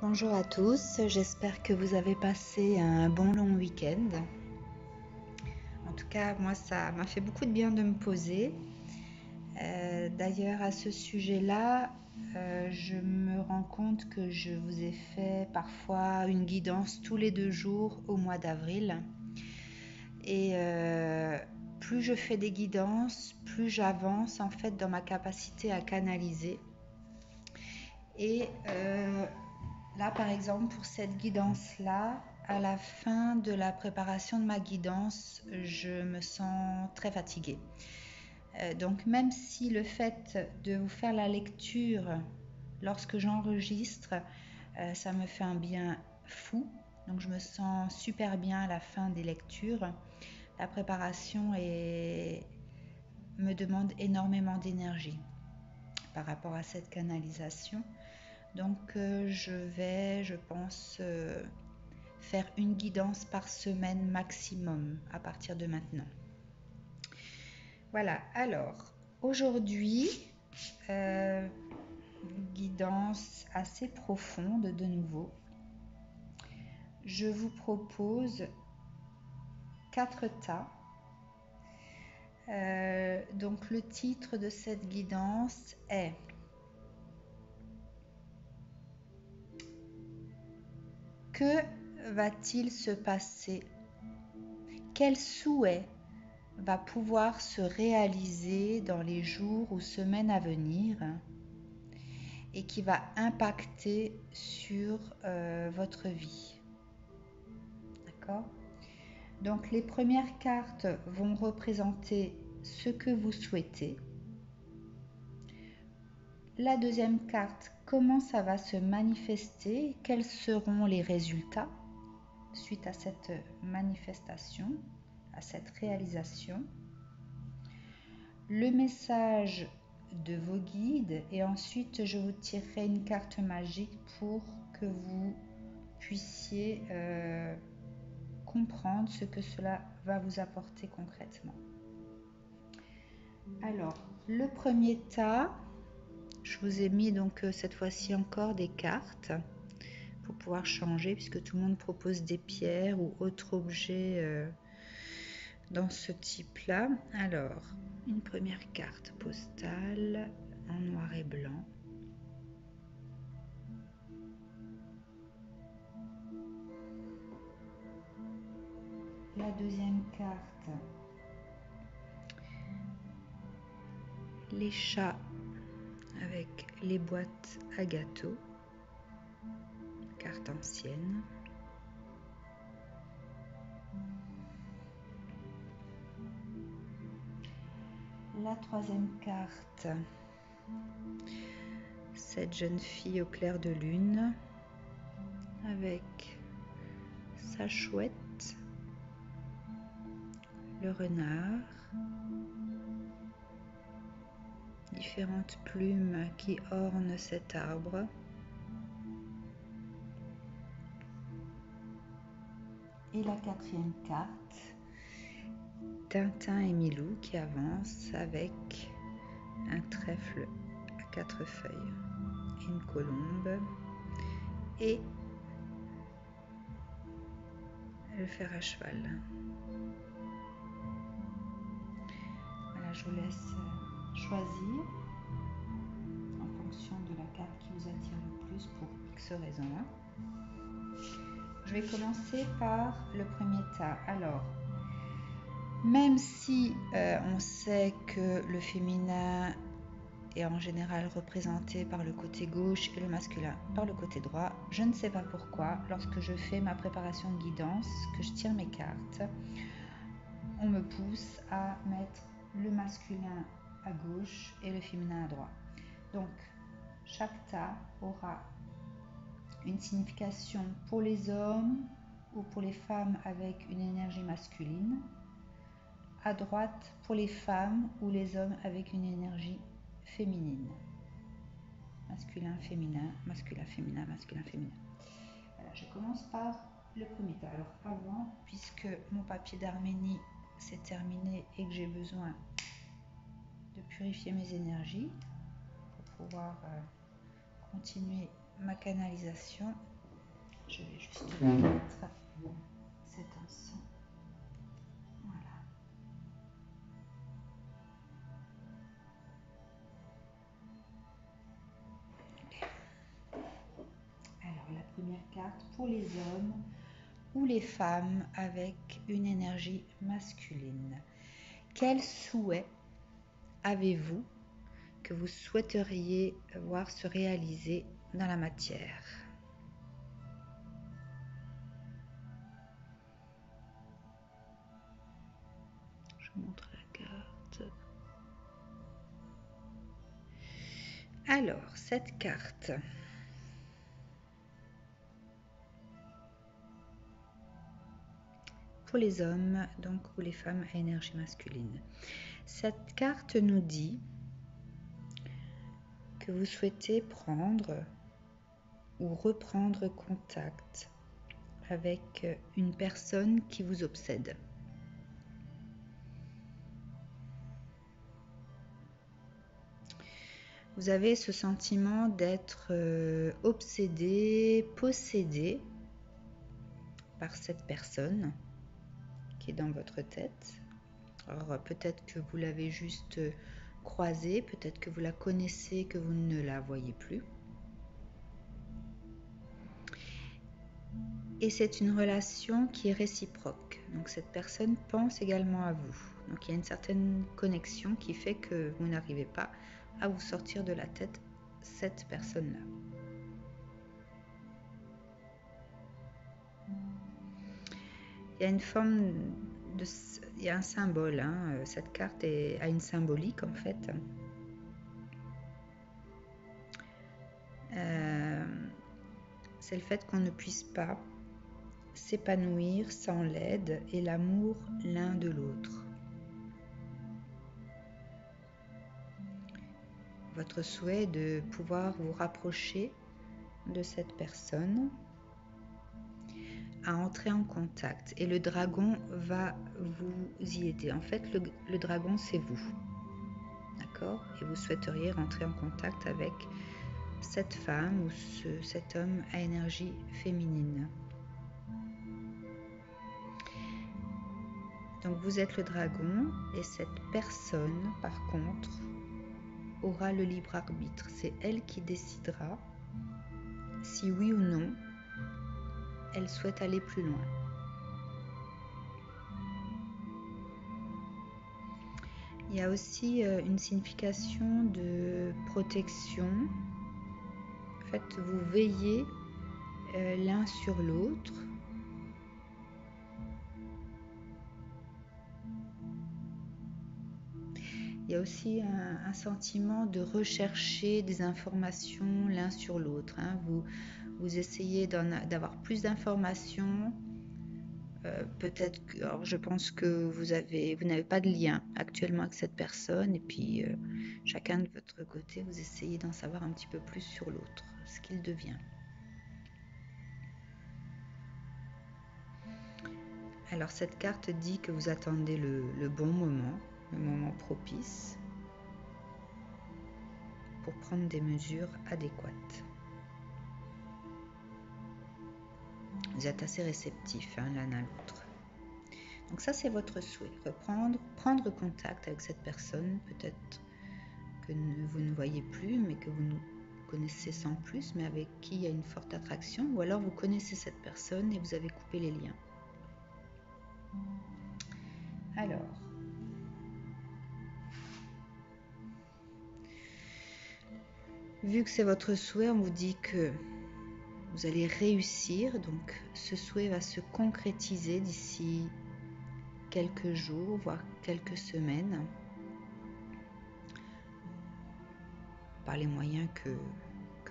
Bonjour à tous, j'espère que vous avez passé un bon long week-end. En tout cas, moi, ça m'a fait beaucoup de bien de me poser. D'ailleurs, à ce sujet-là, je me rends compte que je vous ai fait parfois une guidance tous les 2 jours au mois d'avril. Et plus je fais des guidances, plus j'avance en fait dans ma capacité à canaliser. Et là, par exemple, pour cette guidance-là, à la fin de la préparation de ma guidance, je me sens très fatiguée. Donc, même si le fait de vous faire la lecture lorsque j'enregistre, ça me fait un bien fou. Donc, je me sens super bien à la fin des lectures. La préparation me demande énormément d'énergie par rapport à cette canalisation. Donc je pense, faire une guidance par semaine maximum à partir de maintenant. Voilà, alors aujourd'hui, guidance assez profonde de nouveau. Je vous propose 4 tas. Donc le titre de cette guidance est « Que va-t-il se passer ? Quel souhait va pouvoir se réaliser dans les jours ou semaines à venir et qui va impacter sur votre vie. » D'accord ? Donc les premières cartes vont représenter ce que vous souhaitez. La deuxième carte, comment ça va se manifester, quels seront les résultats suite à cette manifestation, à cette réalisation. Le message de vos guides et ensuite je vous tirerai une carte magique pour que vous puissiez comprendre ce que cela va vous apporter concrètement. Alors, le premier tas, je vous ai mis donc cette fois-ci encore des cartes pour pouvoir changer puisque tout le monde propose des pierres ou autres objets dans ce type-là. Alors, une première carte postale en noir et blanc. La deuxième carte, les chats avec les boîtes à gâteaux, carte ancienne. La troisième carte, cette jeune fille au clair de lune avec sa chouette, le renard, différentes plumes qui ornent cet arbre. Et la quatrième carte, Tintin et Milou qui avancent avec un trèfle à 4 feuilles, une colombe et le fer à cheval. Voilà, je vous laisse choisir en fonction de la carte qui vous attire le plus pour X raisons. Je vais commencer par le premier tas. Alors, même si on sait que le féminin est en général représenté par le côté gauche et le masculin par le côté droit, je ne sais pas pourquoi, lorsque je fais ma préparation de guidance, que je tire mes cartes, on me pousse à mettre le masculin à gauche et le féminin à droite. Donc, chaque tas aura une signification pour les hommes ou pour les femmes avec une énergie masculine, à droite pour les femmes ou les hommes avec une énergie féminine. Masculin, féminin, masculin, féminin, masculin, féminin. Voilà, je commence par le premier tas. Alors avant, puisque mon papier d'Arménie s'est terminé et que j'ai besoin de purifier mes énergies pour pouvoir continuer ma canalisation. Je vais juste mettre cet encens. Voilà. Alors, la première carte pour les hommes ou les femmes avec une énergie masculine. Quel souhait avez-vous que vous souhaiteriez voir se réaliser dans la matière? Je vous montre la carte. Alors, cette carte. Pour les hommes donc ou les femmes à énergie masculine. Cette carte nous dit que vous souhaitez prendre ou reprendre contact avec une personne qui vous obsède. Vous avez ce sentiment d'être obsédé, possédé par cette personne qui est dans votre tête. Alors peut-être que vous l'avez juste croisée, peut-être que vous la connaissez, que vous ne la voyez plus. Et c'est une relation qui est réciproque. Donc cette personne pense également à vous. Donc il y a une certaine connexion qui fait que vous n'arrivez pas à vous sortir de la tête cette personne-là. Il y a une forme de... Il y a un symbole. Cette carte a une symbolique en fait. C'est le fait qu'on ne puisse pas s'épanouir sans l'aide et l'amour l'un de l'autre. Votre souhait est de pouvoir vous rapprocher de cette personne, à entrer en contact. Et le dragon va vous y aider. En fait, le dragon, c'est vous. D'accord? Et vous souhaiteriez rentrer en contact avec cette femme ou cet homme à énergie féminine. Donc vous êtes le dragon et cette personne, par contre, aura le libre arbitre. C'est elle qui décidera si oui ou non elle souhaite aller plus loin. Il y a aussi une signification de protection. En fait, vous veillez l'un sur l'autre. Il y a aussi un sentiment de rechercher des informations l'un sur l'autre. Vous essayez d'avoir plus d'informations. Peut-être que, alors je pense que vous n'avez pas de lien actuellement avec cette personne et puis chacun de votre côté, vous essayez d'en savoir un petit peu plus sur l'autre, ce qu'il devient. Alors cette carte dit que vous attendez le bon moment, le moment propice pour prendre des mesures adéquates. Vous êtes assez réceptifs l'un à l'autre. Donc ça, c'est votre souhait. Prendre contact avec cette personne, peut-être que vous ne voyez plus, mais que vous connaissez sans plus, mais avec qui il y a une forte attraction, ou alors vous connaissez cette personne et vous avez coupé les liens. Alors, vu que c'est votre souhait, on vous dit que vous allez réussir, donc ce souhait va se concrétiser d'ici quelques jours, voire quelques semaines, par les moyens que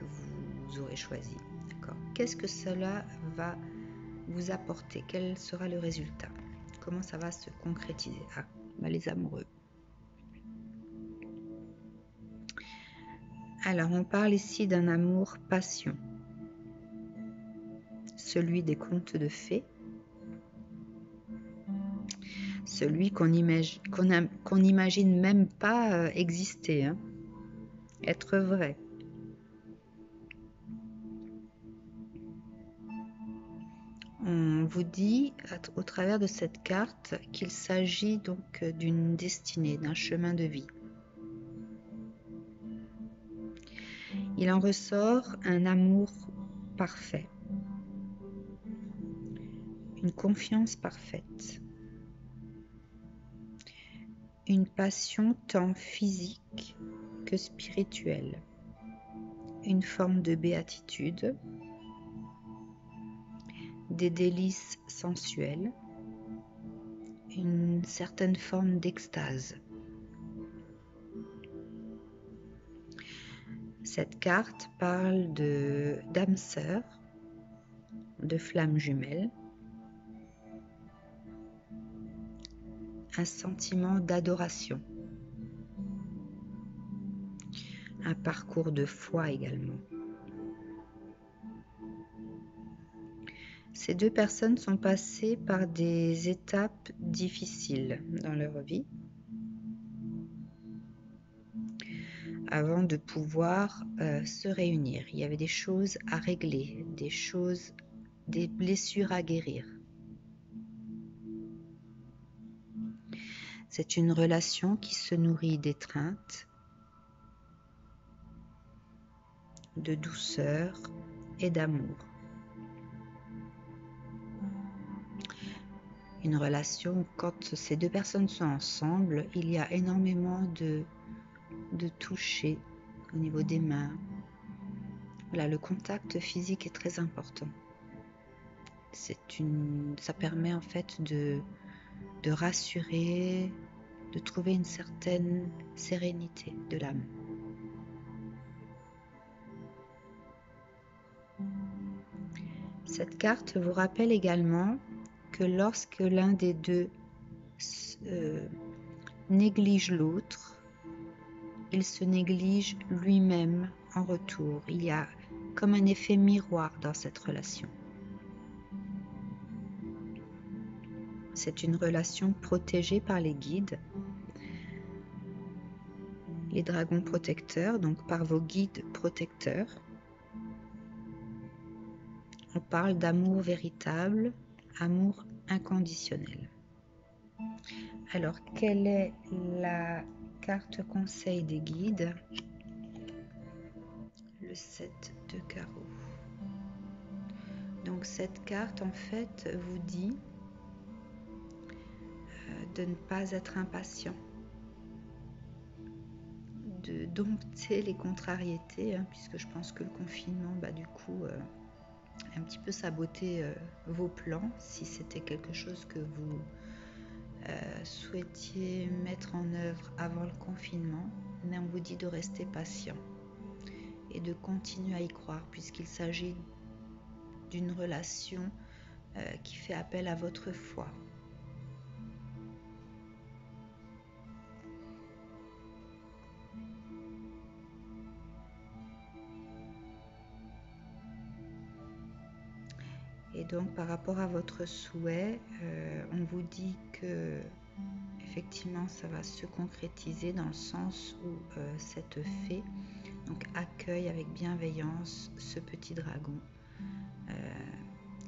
vous aurez choisis. D'accord ? Qu'est-ce que cela va vous apporter? Quel sera le résultat? Comment ça va se concrétiser? Les amoureux. Alors, on parle ici d'un amour passion. Celui des contes de fées, celui qu'on n'imagine même pas exister, être vrai. vous dit au travers de cette carte qu'il s'agit donc d'une destinée, d'un chemin de vie. Il en ressort un amour parfait, une confiance parfaite, une passion tant physique que spirituelle, une forme de béatitude, des délices sensuelles, une certaine forme d'extase. Cette carte parle d'âme sœur, de flammes jumelles, un sentiment d'adoration, un parcours de foi également. Ces deux personnes sont passées par des étapes difficiles dans leur vie avant de pouvoir se réunir. Il y avait des choses à régler, des blessures à guérir. C'est une relation qui se nourrit d'étreinte, de douceur et d'amour. Une relation, quand ces deux personnes sont ensemble, il y a énormément de toucher au niveau des mains. Voilà, le contact physique est très important. Ça permet en fait de rassurer, de trouver une certaine sérénité de l'âme. Cette carte vous rappelle également que lorsque l'un des deux néglige l'autre, il se néglige lui-même en retour. Il y a comme un effet miroir dans cette relation. C'est une relation protégée par les guides, les dragons protecteurs, donc par vos guides protecteurs. On parle d'amour véritable, amour inconditionnel. Alors, quelle est la carte conseil des guides? Le 7 de carreau. Donc cette carte en fait vous dit de ne pas être impatient, de dompter les contrariétés, puisque je pense que le confinement du coup a un petit peu saboté vos plans, si c'était quelque chose que vous souhaitiez mettre en œuvre avant le confinement. Mais on vous dit de rester patient et de continuer à y croire, puisqu'il s'agit d'une relation qui fait appel à votre foi. Et donc par rapport à votre souhait, on vous dit que effectivement ça va se concrétiser dans le sens où cette fée donc accueille avec bienveillance ce petit dragon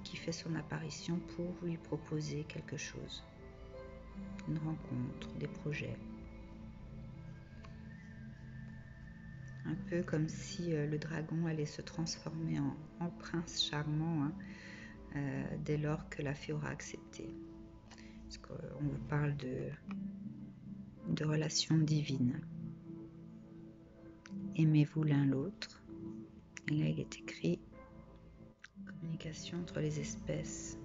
qui fait son apparition pour lui proposer quelque chose, une rencontre, des projets. Un peu comme si le dragon allait se transformer en prince charmant dès lors que la fée aura accepté. Parce qu'on vous parle de relations divines. Aimez-vous l'un l'autre. Et là, il est écrit communication entre les espèces.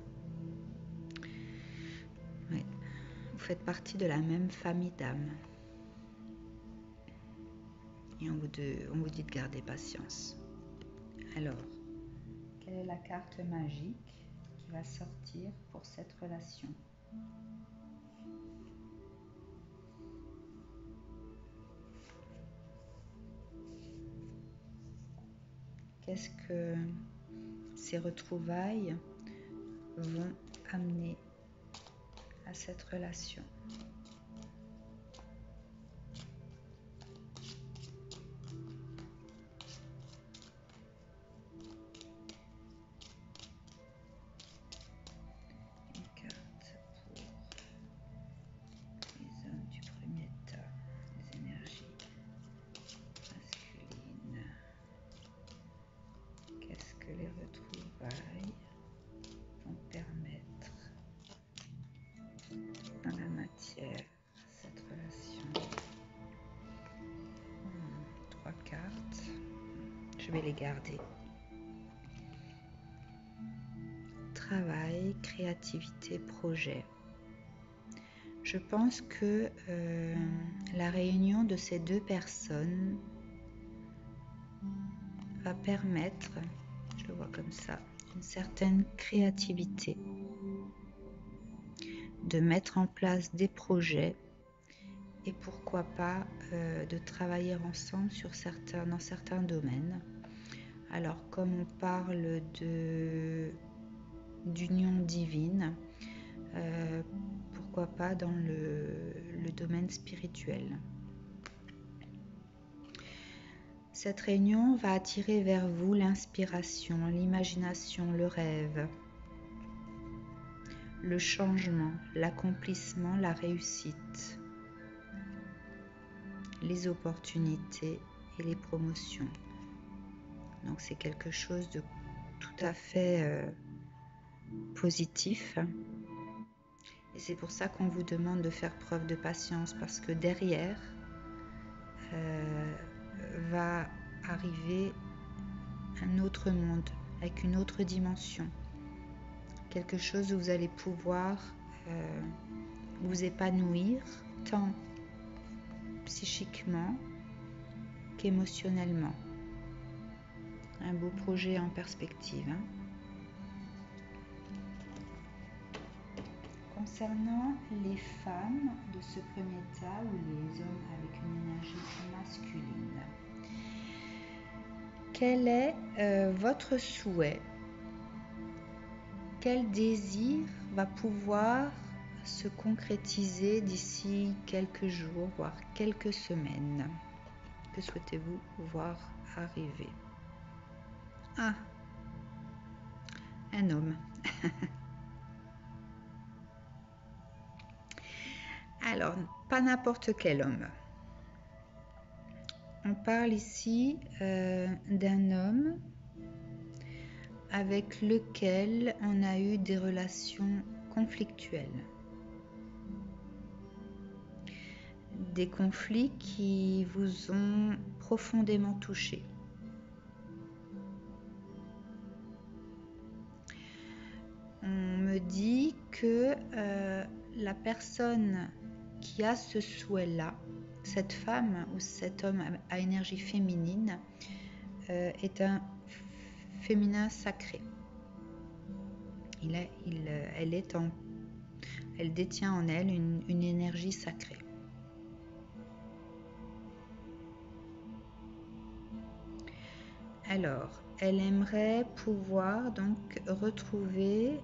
Ouais. Vous faites partie de la même famille d'âmes. Et on vous dit de garder patience. Alors, quelle est la carte magique qui va sortir pour cette relation? Qu'est-ce que ces retrouvailles vont amener à cette relation? Qu'est-ce que les retrouvailles vont permettre dans la matière cette relation? 3 cartes. Je vais les garder. Travail, créativité, projet. Je pense que la réunion de ces deux personnes va permettre, je le vois comme ça, une certaine créativité, de mettre en place des projets et pourquoi pas de travailler ensemble dans certains domaines. Alors comme on parle d'union divine, pourquoi pas dans le domaine spirituel. Cette réunion va attirer vers vous l'inspiration, l'imagination, le rêve, le changement, l'accomplissement, la réussite, les opportunités et les promotions. Donc c'est quelque chose de tout à fait positif. Et c'est pour ça qu'on vous demande de faire preuve de patience, parce que derrière va arriver un autre monde, avec une autre dimension. Quelque chose où vous allez pouvoir vous épanouir, tant psychiquement qu'émotionnellement. Un beau projet en perspective. Concernant les femmes de ce premier tas ou les hommes avec une énergie masculine, quel est votre souhait? Quel désir va pouvoir se concrétiser d'ici quelques jours, voire quelques semaines? Que souhaitez-vous voir arriver? Ah, un homme. Alors, pas n'importe quel homme. On parle ici d'un homme avec lequel on a eu des relations conflictuelles. Des conflits qui vous ont profondément touché. On me dit que la personne qui a ce souhait-là, cette femme ou cet homme à énergie féminine, est un féminin sacré. Elle détient en elle une énergie sacrée. Alors, elle aimerait pouvoir donc retrouver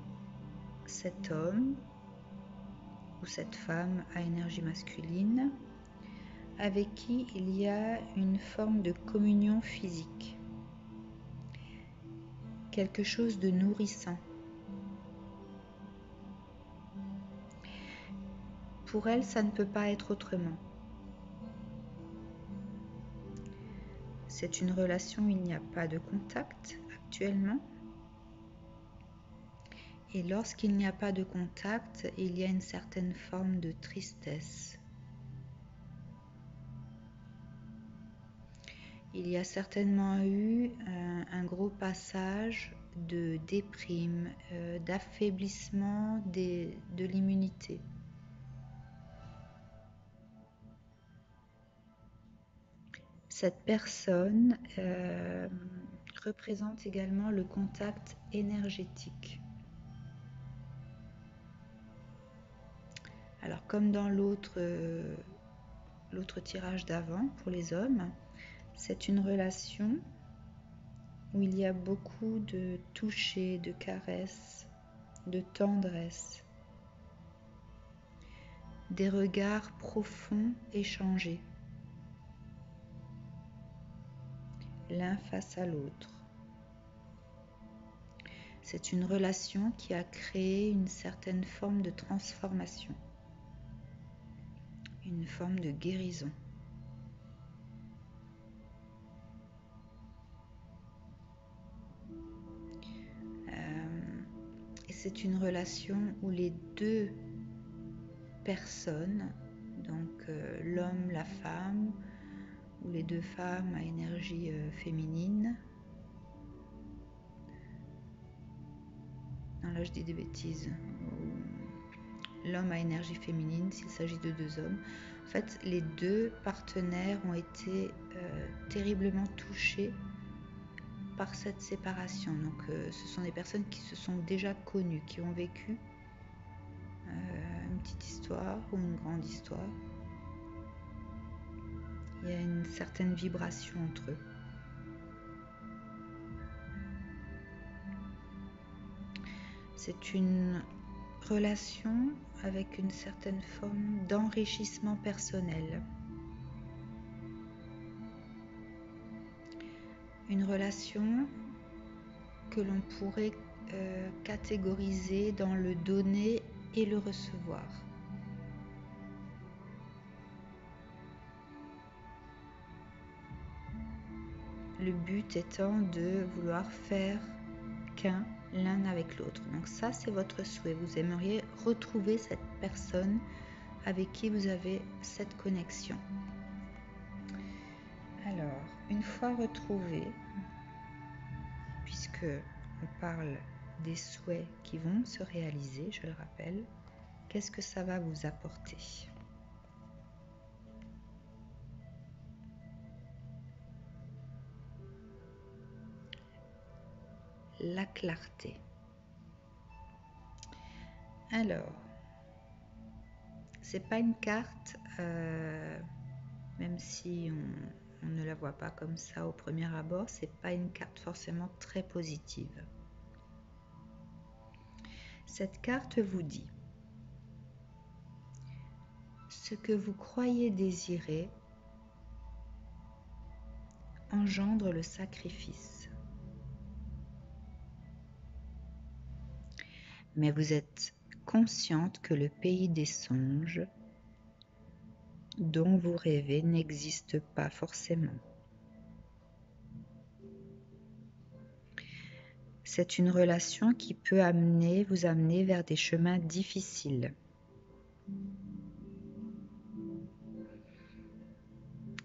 cet homme ou cette femme à énergie masculine avec qui il y a une forme de communion physique, quelque chose de nourrissant. Pour elle, ça ne peut pas être autrement. C'est une relation où il n'y a pas de contact actuellement. Et lorsqu'il n'y a pas de contact, il y a une certaine forme de tristesse. Il y a certainement eu un gros passage de déprime, d'affaiblissement de l'immunité. Cette personne représente également le contact énergétique. Alors comme dans l'autre tirage d'avant pour les hommes, c'est une relation où il y a beaucoup de toucher, de caresses, de tendresse, des regards profonds échangés, l'un face à l'autre. C'est une relation qui a créé une certaine forme de transformation, une forme de guérison. c'est une relation où les deux personnes, donc l'homme, la femme, ou les deux femmes à énergie féminine. Non, là je dis des bêtises. L'homme à énergie féminine, s'il s'agit de deux hommes. En fait, les deux partenaires ont été terriblement touchés par cette séparation. Donc, ce sont des personnes qui se sont déjà connues, qui ont vécu une petite histoire ou une grande histoire. Il y a une certaine vibration entre eux. C'est une relation avec une certaine forme d'enrichissement personnel. Une relation que l'on pourrait catégoriser dans le donner et le recevoir. Le but étant de vouloir faire qu'un l'un avec l'autre. Donc ça, c'est votre souhait. Vous aimeriez retrouver cette personne avec qui vous avez cette connexion. Alors, une fois retrouvé, puisque on parle des souhaits qui vont se réaliser, je le rappelle, qu'est-ce que ça va vous apporter ? La clarté. Alors, c'est pas une carte, même si on ne la voit pas comme ça au premier abord, c'est pas une carte forcément très positive. Cette carte vous dit ce que vous croyez désirer engendre le sacrifice. Mais vous êtes consciente que le pays des songes dont vous rêvez n'existe pas forcément. C'est une relation qui peut vous amener vers des chemins difficiles.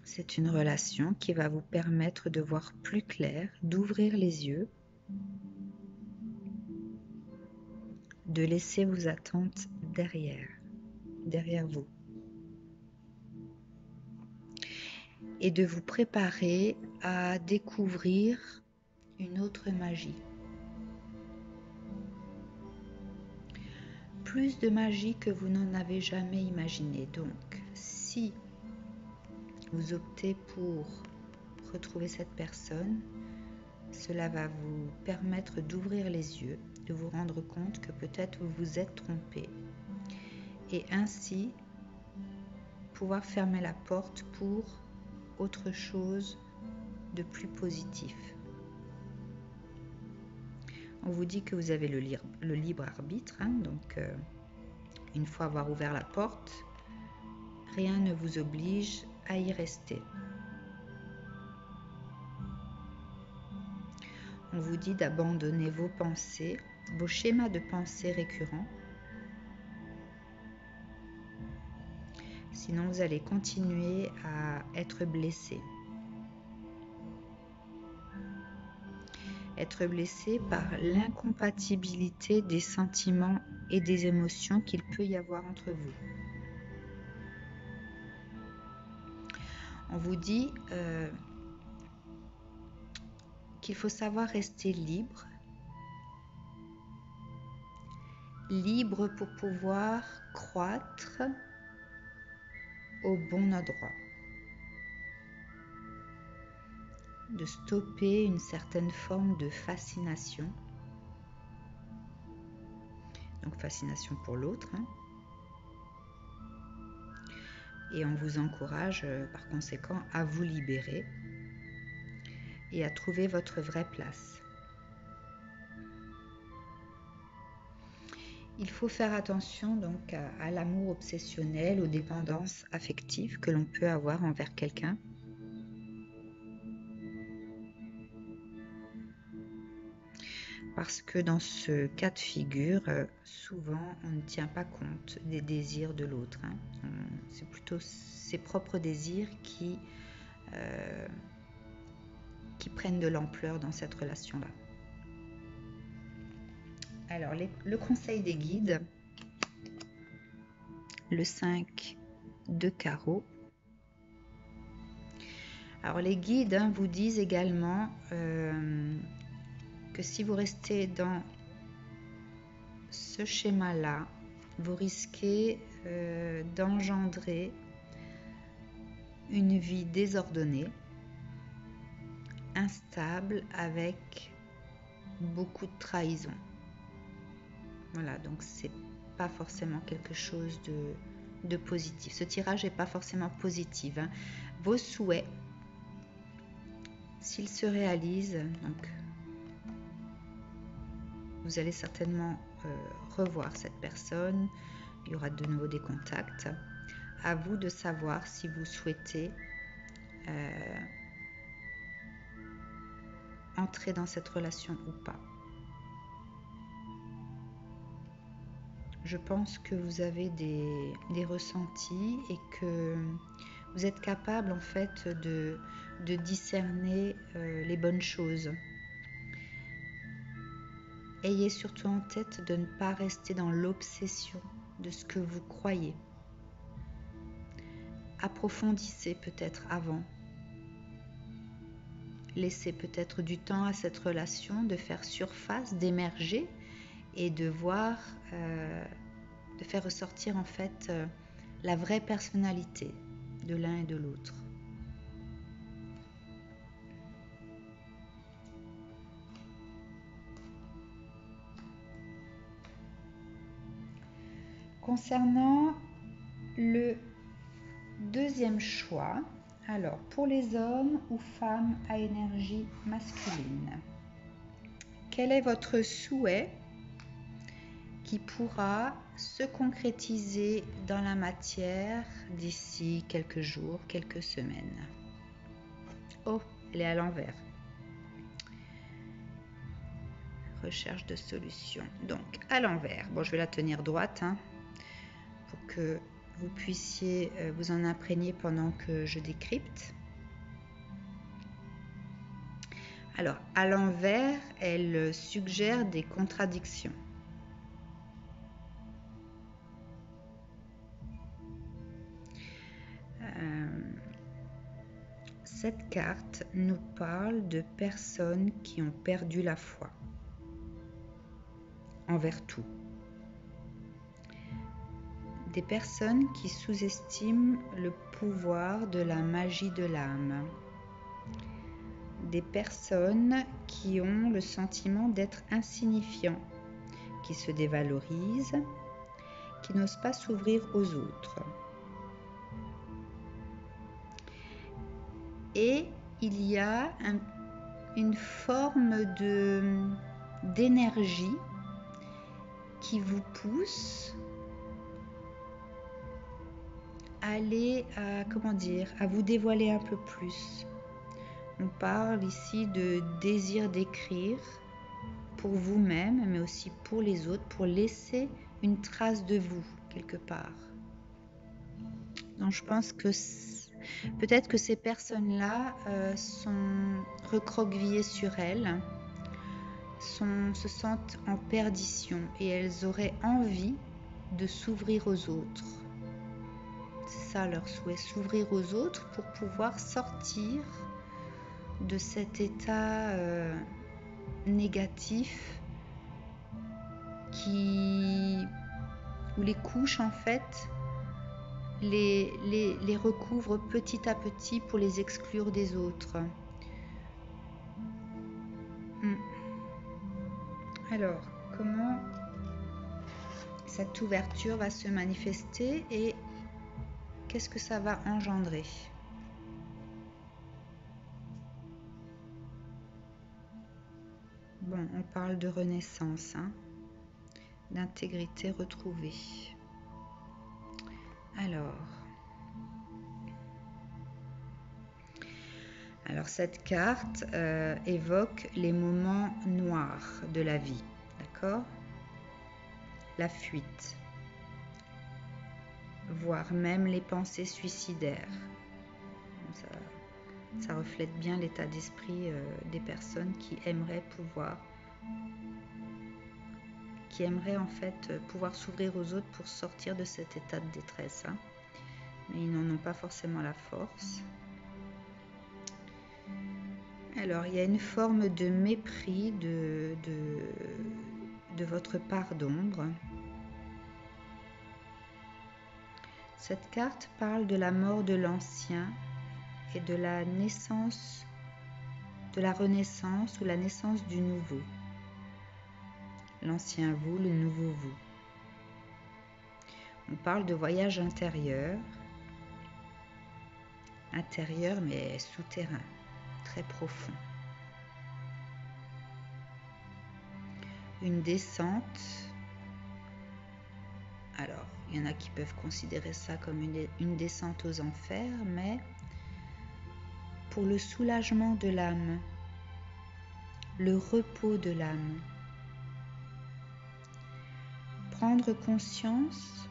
C'est une relation qui va vous permettre de voir plus clair, d'ouvrir les yeux, de laisser vos attentes derrière vous. Et de vous préparer à découvrir une autre magie. Plus de magie que vous n'en avez jamais imaginé. Donc, si vous optez pour retrouver cette personne, cela va vous permettre d'ouvrir les yeux, de vous rendre compte que peut-être vous vous êtes trompé et ainsi pouvoir fermer la porte pour autre chose de plus positif. On vous dit que vous avez le libre arbitre, donc une fois avoir ouvert la porte, rien ne vous oblige à y rester. On vous dit d'abandonner vos pensées, vos schémas de pensée récurrents. Sinon, vous allez continuer à être blessé. Être blessé par l'incompatibilité des sentiments et des émotions qu'il peut y avoir entre vous. On vous dit qu'il faut savoir rester libre pour pouvoir croître au bon endroit. De stopper une certaine forme de fascination. Donc fascination pour l'autre. Et on vous encourage par conséquent à vous libérer et à trouver votre vraie place. Il faut faire attention donc à l'amour obsessionnel, aux dépendances affectives que l'on peut avoir envers quelqu'un. Parce que dans ce cas de figure, souvent on ne tient pas compte des désirs de l'autre. Hein. C'est plutôt ses propres désirs qui prennent de l'ampleur dans cette relation-là. Alors, le conseil des guides, le 5 de carreau. Alors, les guides vous disent également que si vous restez dans ce schéma-là, vous risquez d'engendrer une vie désordonnée, instable, avec beaucoup de trahison. Voilà, donc c'est pas forcément quelque chose de positif. Ce tirage n'est pas forcément positif. Hein. Vos souhaits, s'ils se réalisent, donc vous allez certainement revoir cette personne. Il y aura de nouveau des contacts. À vous de savoir si vous souhaitez entrer dans cette relation ou pas. Je pense que vous avez des ressentis et que vous êtes capable en fait de discerner les bonnes choses. Ayez surtout en tête de ne pas rester dans l'obsession de ce que vous croyez. Approfondissez peut-être avant. Laissez peut-être du temps à cette relation de faire surface, d'émerger et de voir, de faire ressortir en fait la vraie personnalité de l'un et de l'autre. Concernant le deuxième choix, alors pour les hommes ou femmes à énergie masculine, quel est votre souhait qui pourra se concrétiser dans la matière d'ici quelques jours, quelques semaines? Oh, elle est à l'envers. Recherche de solution. Donc, à l'envers. Bon, je vais la tenir droite pour que vous puissiez vous en imprégner pendant que je décrypte. Alors, à l'envers, elle suggère des contradictions. Cette carte nous parle de personnes qui ont perdu la foi envers tout. Des personnes qui sous-estiment le pouvoir de la magie de l'âme. Des personnes qui ont le sentiment d'être insignifiants, qui se dévalorisent, qui n'osent pas s'ouvrir aux autres. Et il y a une forme d'énergie qui vous pousse à aller à vous dévoiler un peu plus. On parle ici de désir d'écrire pour vous-même, mais aussi pour les autres, pour laisser une trace de vous quelque part. Donc je pense que peut-être que ces personnes-là sont recroquevillées sur elles, se sentent en perdition et elles auraient envie de s'ouvrir aux autres. C'est ça leur souhait, s'ouvrir aux autres pour pouvoir sortir de cet état négatif où les couches en fait les recouvrent petit à petit pour les exclure des autres. Alors, comment cette ouverture va se manifester et qu'est-ce que ça va engendrer? Bon, on parle de renaissance, d'intégrité retrouvée. Alors, Alors cette carte évoque les moments noirs de la vie, d'accord? La fuite, voire même les pensées suicidaires. Ça reflète bien l'état d'esprit des personnes qui aimeraient en fait pouvoir s'ouvrir aux autres pour sortir de cet état de détresse, hein. Mais ils n'en ont pas forcément la force. Alors, il y a une forme de mépris de votre part d'ombre. Cette carte parle de la mort de l'ancien et de la naissance, de la renaissance ou la naissance du nouveau. L'ancien vous, le nouveau vous. On parle de voyage intérieur mais souterrain, très profond. Une descente. Alors, il y en a qui peuvent considérer ça comme une descente aux enfers, mais pour le soulagement de l'âme, le repos de l'âme, prendre conscience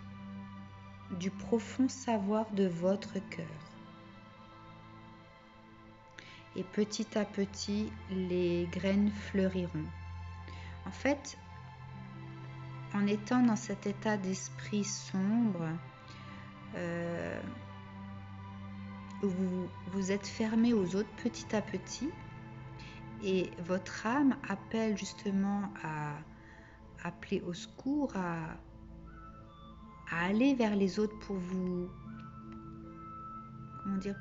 du profond savoir de votre cœur. Et petit à petit, les graines fleuriront. En fait, en étant dans cet état d'esprit sombre, vous êtes fermé aux autres petit à petit, et votre âme appelle justement à appeler au secours, à aller vers les autres pour vous,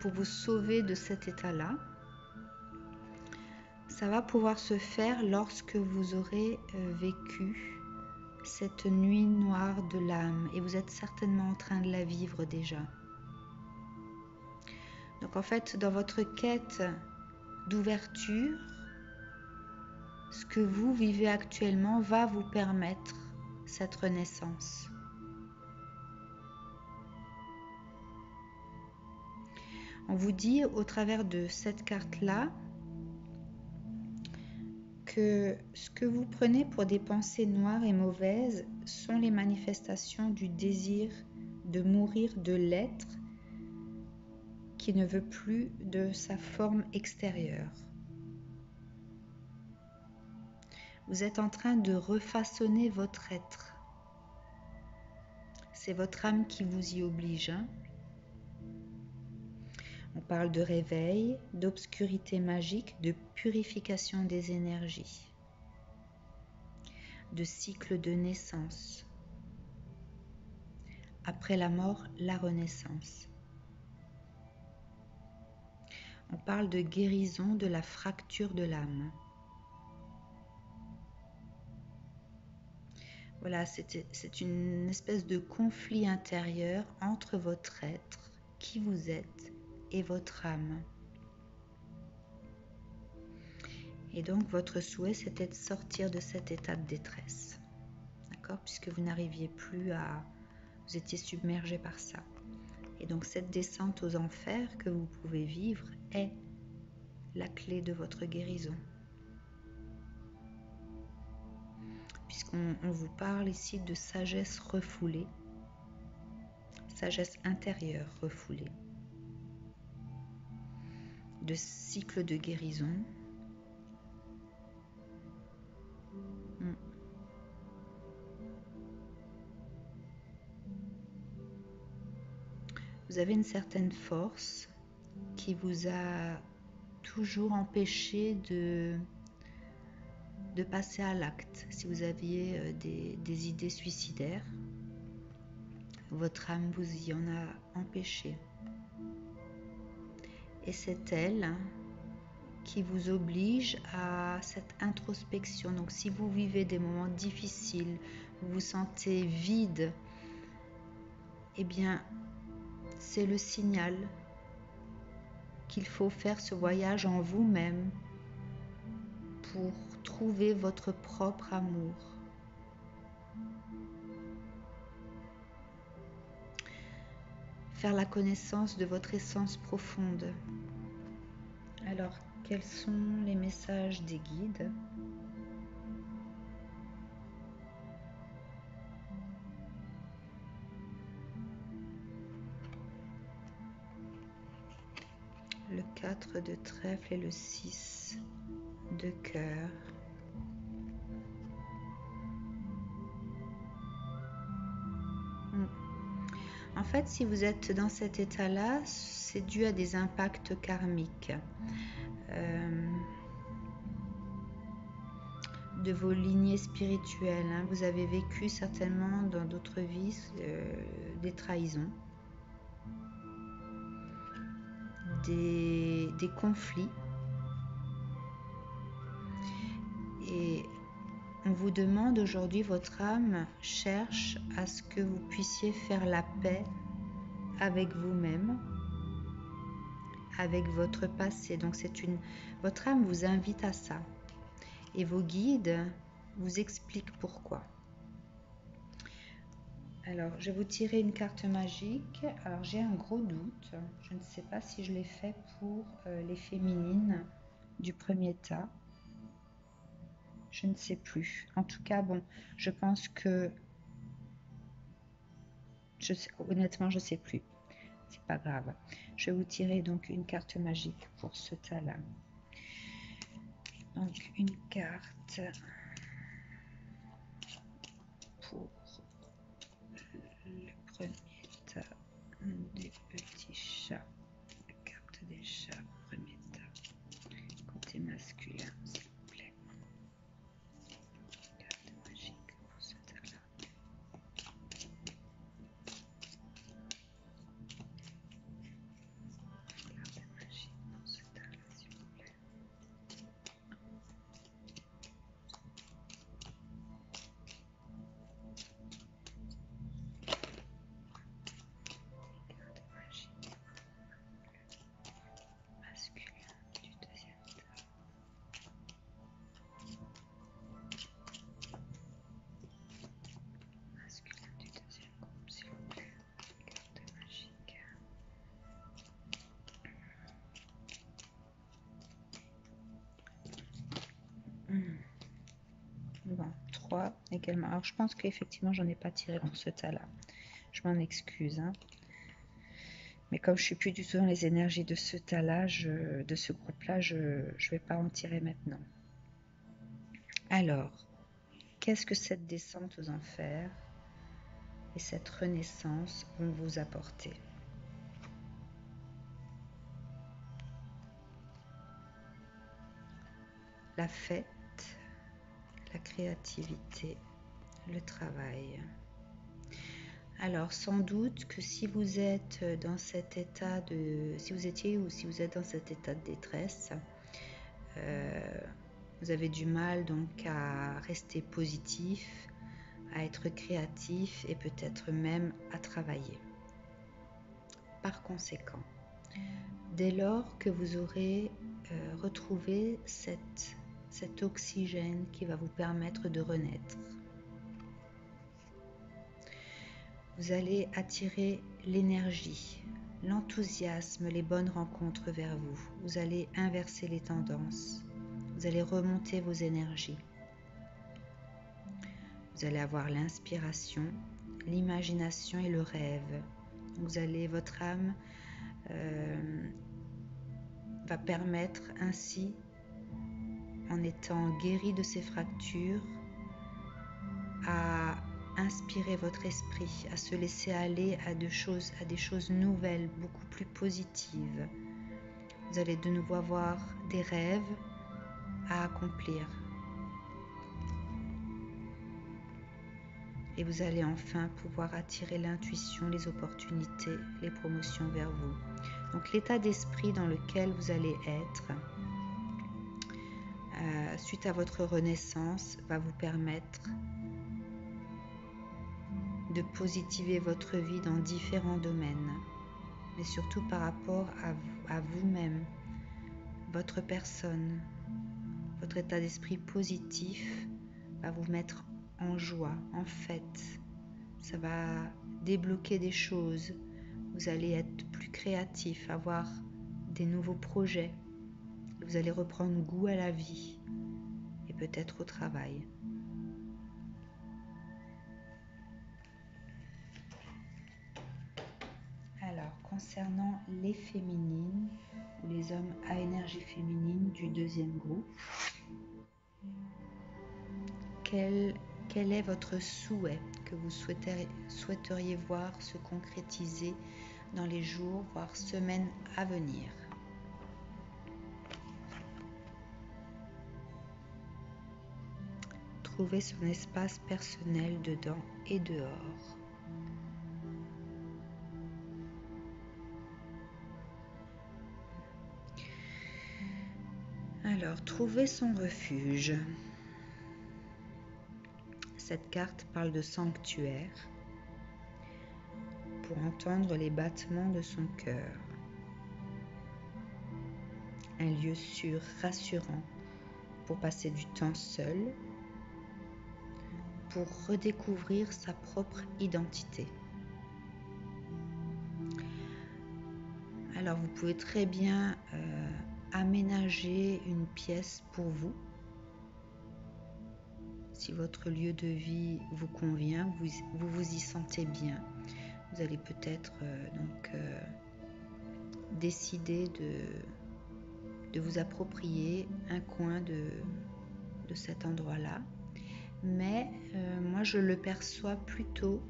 pour vous sauver de cet état-là. Ça va pouvoir se faire lorsque vous aurez vécu cette nuit noire de l'âme, et vous êtes certainement en train de la vivre déjà. Donc en fait, dans votre quête d'ouverture, ce que vous vivez actuellement va vous permettre cette renaissance. On vous dit au travers de cette carte-là que ce que vous prenez pour des pensées noires et mauvaises sont les manifestations du désir de mourir de l'être qui ne veut plus de sa forme extérieure. Vous êtes en train de refaçonner votre être. C'est votre âme qui vous y oblige, hein. On parle de réveil, d'obscurité magique, de purification des énergies, de cycle de naissance. Après la mort, la renaissance. On parle de guérison de la fracture de l'âme. Voilà, c'est une espèce de conflit intérieur entre votre être, qui vous êtes, et votre âme. Et donc votre souhait, c'était de sortir de cet état de détresse, d'accord, puisque vous n'arriviez plus à, vous étiez submergé par ça. Et donc cette descente aux enfers que vous pouvez vivre est la clé de votre guérison, puisqu'on vous parle ici de sagesse refoulée, sagesse intérieure refoulée, de cycle de guérison. Vous avez une certaine force qui vous a toujours empêché de passer à l'acte. Si vous aviez des idées suicidaires, votre âme vous y en a empêché. Et c'est elle qui vous oblige à cette introspection. Donc si vous vivez des moments difficiles, vous vous sentez vide, eh bien c'est le signal qu'il faut faire ce voyage en vous-même pour trouver votre propre amour. Faire la connaissance de votre essence profonde. Alors, quels sont les messages des guides? Le 4 de trèfle et le 6 de cœur. En fait, si vous êtes dans cet état-là, c'est dû à des impacts karmiques de vos lignées spirituelles. Vous avez vécu certainement dans d'autres vies des trahisons, des conflits. Et on vous demande aujourd'hui, votre âme cherche à ce que vous puissiez faire la paix avec vous-même, avec votre passé. Donc votre âme vous invite à ça. Et vos guides vous expliquent pourquoi. Alors, je vais vous tirer une carte magique. Alors, j'ai un gros doute. Je ne sais pas si je l'ai fait pour les féminines du premier tas. Je ne sais plus. En tout cas, bon, je pense que... honnêtement, je ne sais plus. C'est pas grave. Je vais vous tirer donc une carte magique pour ce tas-là. Donc, une carte pour le premier tas des petits chats. La carte des chats, premier tas. Côté masculin, s'il vous plaît. Carte magique pour ce tas-là. Carte magique pour ce tas-là, s'il vous plaît. Bon, 3 également. Alors, je pense qu'effectivement, j'en ai pas tiré pour ce tas-là. Je m'en excuse. Mais comme je suis plus du tout dans les énergies de ce tas-là, de ce groupe-là, je ne vais pas en tirer maintenant. Alors, qu'est-ce que cette descente aux enfers et cette renaissance vont vous apporter? La fête, la créativité, le travail. Alors, sans doute que si vous êtes dans cet état de... Si vous étiez ou si vous êtes dans cet état de détresse, vous avez du mal donc à rester positif, à être créatif et peut-être même à travailler. Par conséquent, dès lors que vous aurez retrouvé cet oxygène qui va vous permettre de renaître, vous allez attirer l'énergie, l'enthousiasme, les bonnes rencontres vers vous. Vous allez inverser les tendances. Vous allez remonter vos énergies. Vous allez avoir l'inspiration, l'imagination et le rêve. Votre âme va permettre ainsi, en étant guérie de ces fractures, à inspirer votre esprit, à se laisser aller à des choses nouvelles, beaucoup plus positives. Vous allez de nouveau avoir des rêves à accomplir. Et vous allez enfin pouvoir attirer l'intuition, les opportunités, les promotions vers vous. Donc l'état d'esprit dans lequel vous allez être suite à votre renaissance va vous permettre de positiver votre vie dans différents domaines, mais surtout par rapport à vous-même, votre personne. Votre état d'esprit positif va vous mettre en joie, en fête. Ça va débloquer des choses. Vous allez être plus créatif, avoir des nouveaux projets. et vous allez reprendre goût à la vie et peut-être au travail. Alors, concernant les féminines ou les hommes à énergie féminine du deuxième groupe, quel est votre souhait que vous souhaiteriez voir se concrétiser dans les jours, voire semaines à venir? Trouvez son espace personnel dedans et dehors. Alors, trouvez son refuge. Cette carte parle de sanctuaire pour entendre les battements de son cœur. Un lieu sûr, rassurant pour passer du temps seul, pour redécouvrir sa propre identité. Alors vous pouvez très bien aménager une pièce pour vous. Si votre lieu de vie vous convient, vous vous y sentez bien, vous allez peut-être décider de vous approprier un coin de cet endroit-là. Mais moi, je le perçois plutôt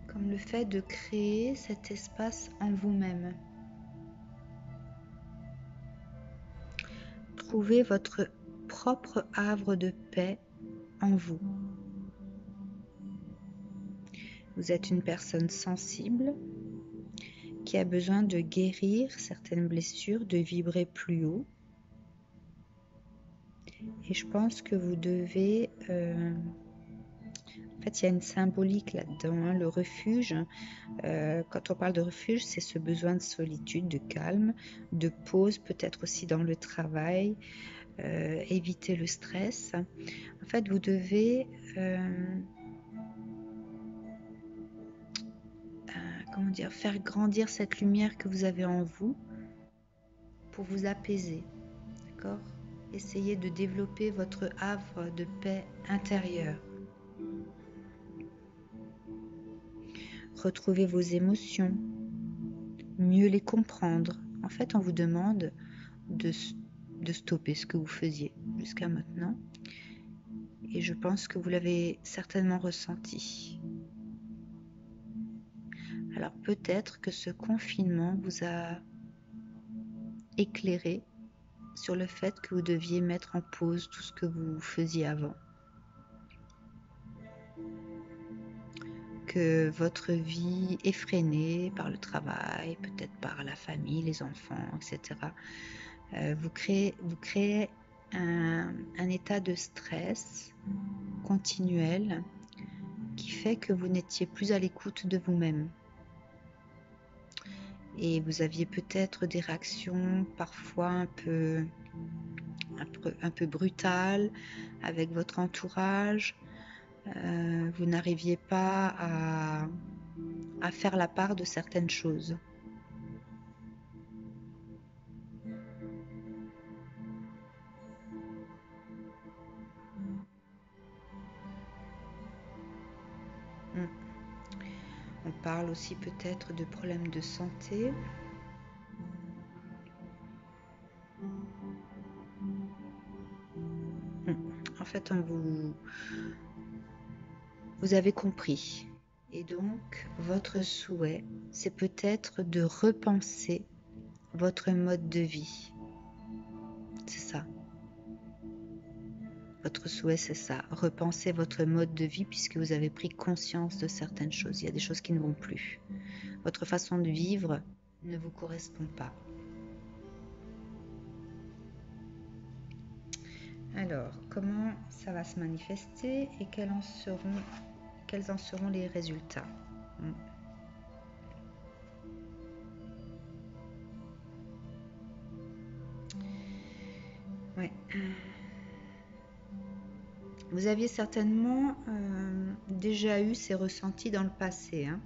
comme le fait de créer cet espace en vous-même. Trouvez votre propre havre de paix en vous. Vous êtes une personne sensible qui a besoin de guérir certaines blessures, de vibrer plus haut. Et je pense que vous devez... En fait, il y a une symbolique là-dedans, hein. Le refuge, quand on parle de refuge, c'est ce besoin de solitude, de calme, de pause, peut-être aussi dans le travail, éviter le stress. En fait, vous devez... faire grandir cette lumière que vous avez en vous pour vous apaiser, d'accord ? Essayez de développer votre havre de paix intérieure. Retrouvez vos émotions, mieux les comprendre. En fait, on vous demande de stopper ce que vous faisiez jusqu'à maintenant. Et je pense que vous l'avez certainement ressenti. Alors peut-être que ce confinement vous a éclairé sur le fait que vous deviez mettre en pause tout ce que vous faisiez avant. Que votre vie effrénée par le travail, peut-être par la famille, les enfants, etc. Vous créez un état de stress continuel qui fait que vous n'étiez plus à l'écoute de vous-même. Et vous aviez peut-être des réactions parfois un peu brutales avec votre entourage. Vous n'arriviez pas à faire la part de certaines choses. On parle aussi peut-être de problèmes de santé. En fait, vous avez compris. Et donc, votre souhait, c'est peut-être de repenser votre mode de vie. C'est ça. Votre souhait, c'est ça. Repenser votre mode de vie puisque vous avez pris conscience de certaines choses. Il y a des choses qui ne vont plus. Votre façon de vivre ne vous correspond pas. Alors, comment ça va se manifester et quels en seront les résultats ? Ouais. Vous aviez certainement déjà eu ces ressentis dans le passé, hein,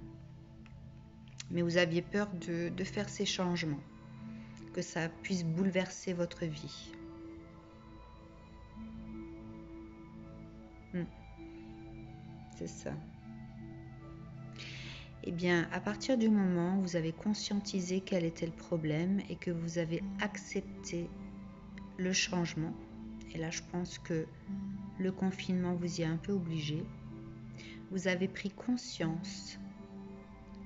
mais vous aviez peur de faire ces changements. que ça puisse bouleverser votre vie. C'est ça. Eh bien, à partir du moment où vous avez conscientisé quel était le problème et que vous avez accepté le changement, et là je pense que le confinement vous y a un peu obligé, vous avez pris conscience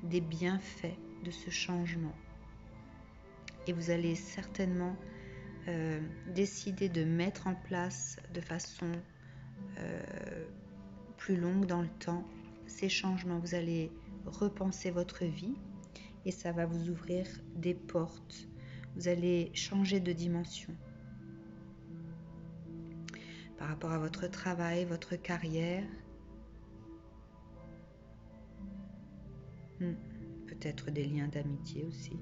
des bienfaits de ce changement. Et vous allez certainement décider de mettre en place de façon plus longue dans le temps ces changements. Vous allez repenser votre vie et ça va vous ouvrir des portes. Vous allez changer de dimension par rapport à votre travail, votre carrière, peut-être des liens d'amitié aussi.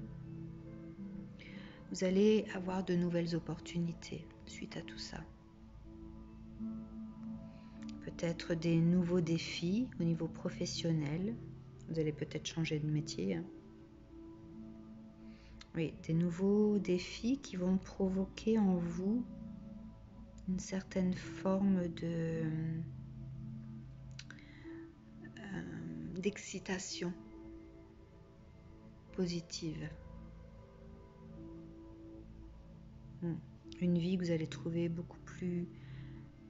Vous allez avoir de nouvelles opportunités suite à tout ça. Peut-être des nouveaux défis au niveau professionnel. Vous allez peut-être changer de métier. Oui, des nouveaux défis qui vont provoquer en vous une certaine forme d'excitation positive. Une vie que vous allez trouver beaucoup plus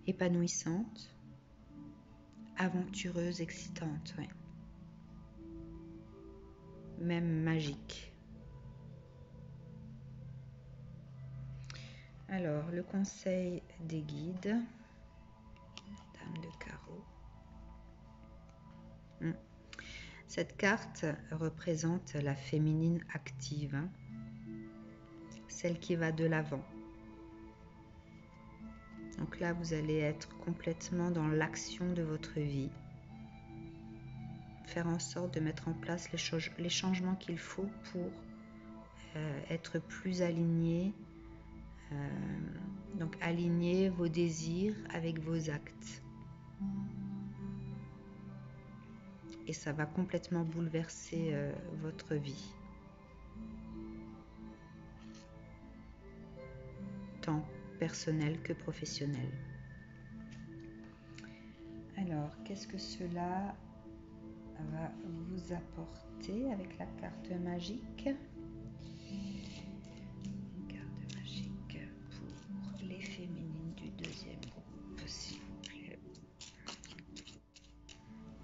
épanouissante, aventureuse, excitante, ouais. Même magique. Alors, le conseil des guides, Dame de carreau. Cette carte représente la féminine active, celle qui va de l'avant. Donc là, vous allez être complètement dans l'action de votre vie. Faire en sorte de mettre en place les changements qu'il faut pour être plus aligné. Donc aligner vos désirs avec vos actes. Et ça va complètement bouleverser votre vie. Tant personnel que professionnel. Alors, qu'est-ce que cela va vous apporter avec la carte magique? Une carte magique pour les féminines du deuxième groupe, s'il vous plaît.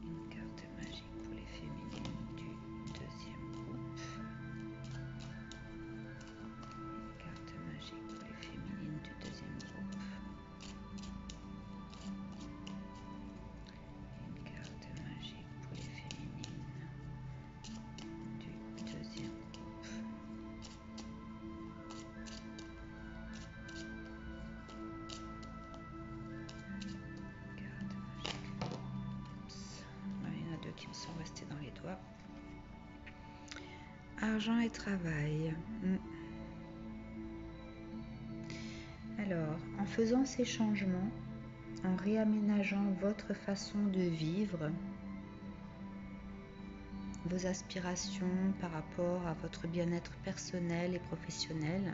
Une carte magique pour les féminines du deuxième groupe. Une carte magique pour les féminines du deuxième groupe. Une carte magique pour les féminines du deuxième groupe. Carte magique. Oups. Il y en a deux qui me sont restés dans les doigts. Argent et travail. Alors, en faisant ces changements, en réaménageant votre façon de vivre, vos aspirations par rapport à votre bien-être personnel et professionnel,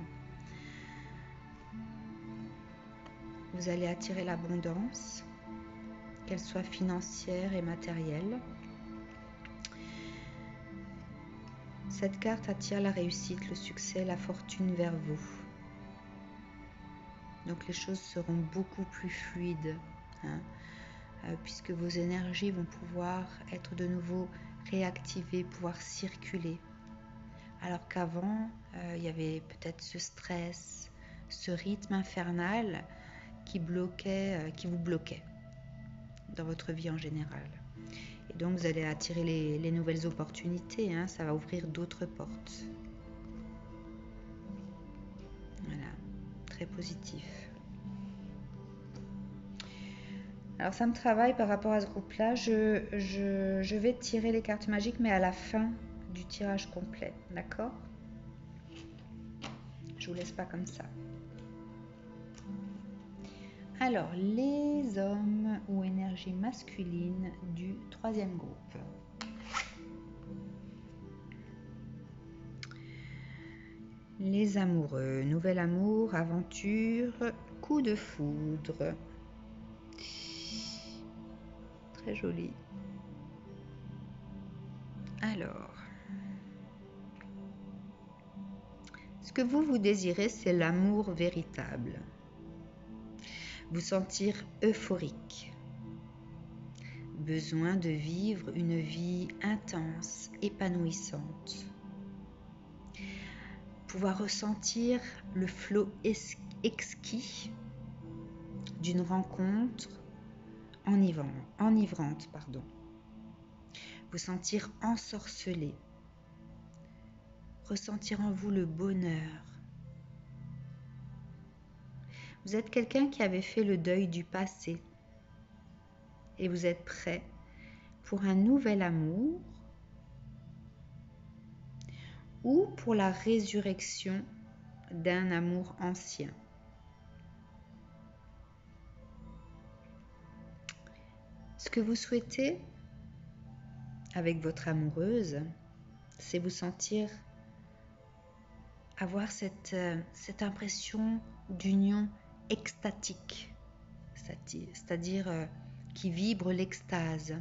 vous allez attirer l'abondance, qu'elle soit financière et matérielle. Cette carte attire la réussite, le succès, la fortune vers vous. Donc les choses seront beaucoup plus fluides, puisque vos énergies vont pouvoir être de nouveau réactivées, pouvoir circuler. Alors qu'avant, il y avait peut-être ce stress, ce rythme infernal qui vous bloquait dans votre vie en général. Et donc vous allez attirer les nouvelles opportunités, ça va ouvrir d'autres portes. Voilà, très positif. Alors ça me travaille par rapport à ce groupe-là. Je vais tirer les cartes magiques, mais à la fin du tirage complet, d'accord? Je vous laisse pas comme ça. Alors, les hommes ou énergie masculine du troisième groupe. Les amoureux, nouvel amour, aventure, coup de foudre. Très joli. Alors, ce que vous désirez, c'est l'amour véritable. Vous sentir euphorique. Besoin de vivre une vie intense, épanouissante. Pouvoir ressentir le flot exquis d'une rencontre enivrante. Vous sentir ensorcelé. Ressentir en vous le bonheur. Vous êtes quelqu'un qui avait fait le deuil du passé et vous êtes prêt pour un nouvel amour ou pour la résurrection d'un amour ancien. Ce que vous souhaitez avec votre amoureuse, c'est vous sentir avoir cette impression d'union extatique, c'est-à-dire qui vibre l'extase.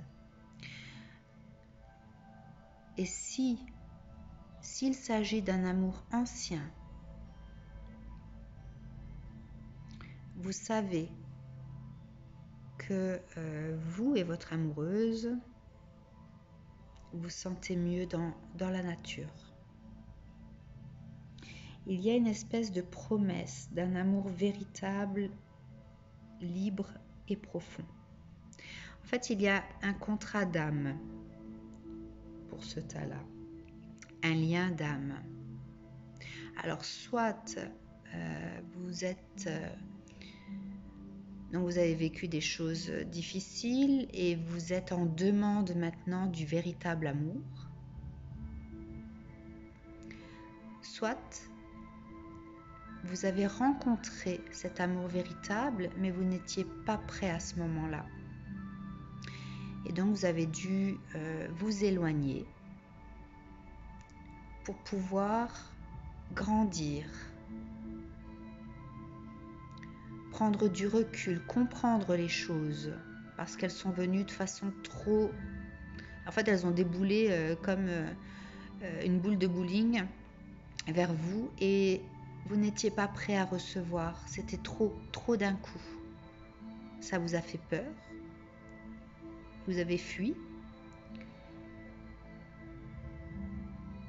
Et s'il s'agit d'un amour ancien, vous savez que vous et votre amoureuse vous sentez mieux dans la nature. Il y a une espèce de promesse d'un amour véritable, libre et profond. En fait, il y a un contrat d'âme pour ce tas-là, un lien d'âme. Alors, soit vous avez vécu des choses difficiles et vous êtes en demande maintenant du véritable amour. Soit vous avez rencontré cet amour véritable, mais vous n'étiez pas prêt à ce moment-là. Et donc, vous avez dû vous éloigner pour pouvoir grandir, prendre du recul, comprendre les choses, parce qu'elles sont venues de façon trop... En fait, elles ont déboulé comme une boule de bowling vers vous et vous n'étiez pas prêt à recevoir. C'était trop d'un coup. Ça vous a fait peur. Vous avez fui.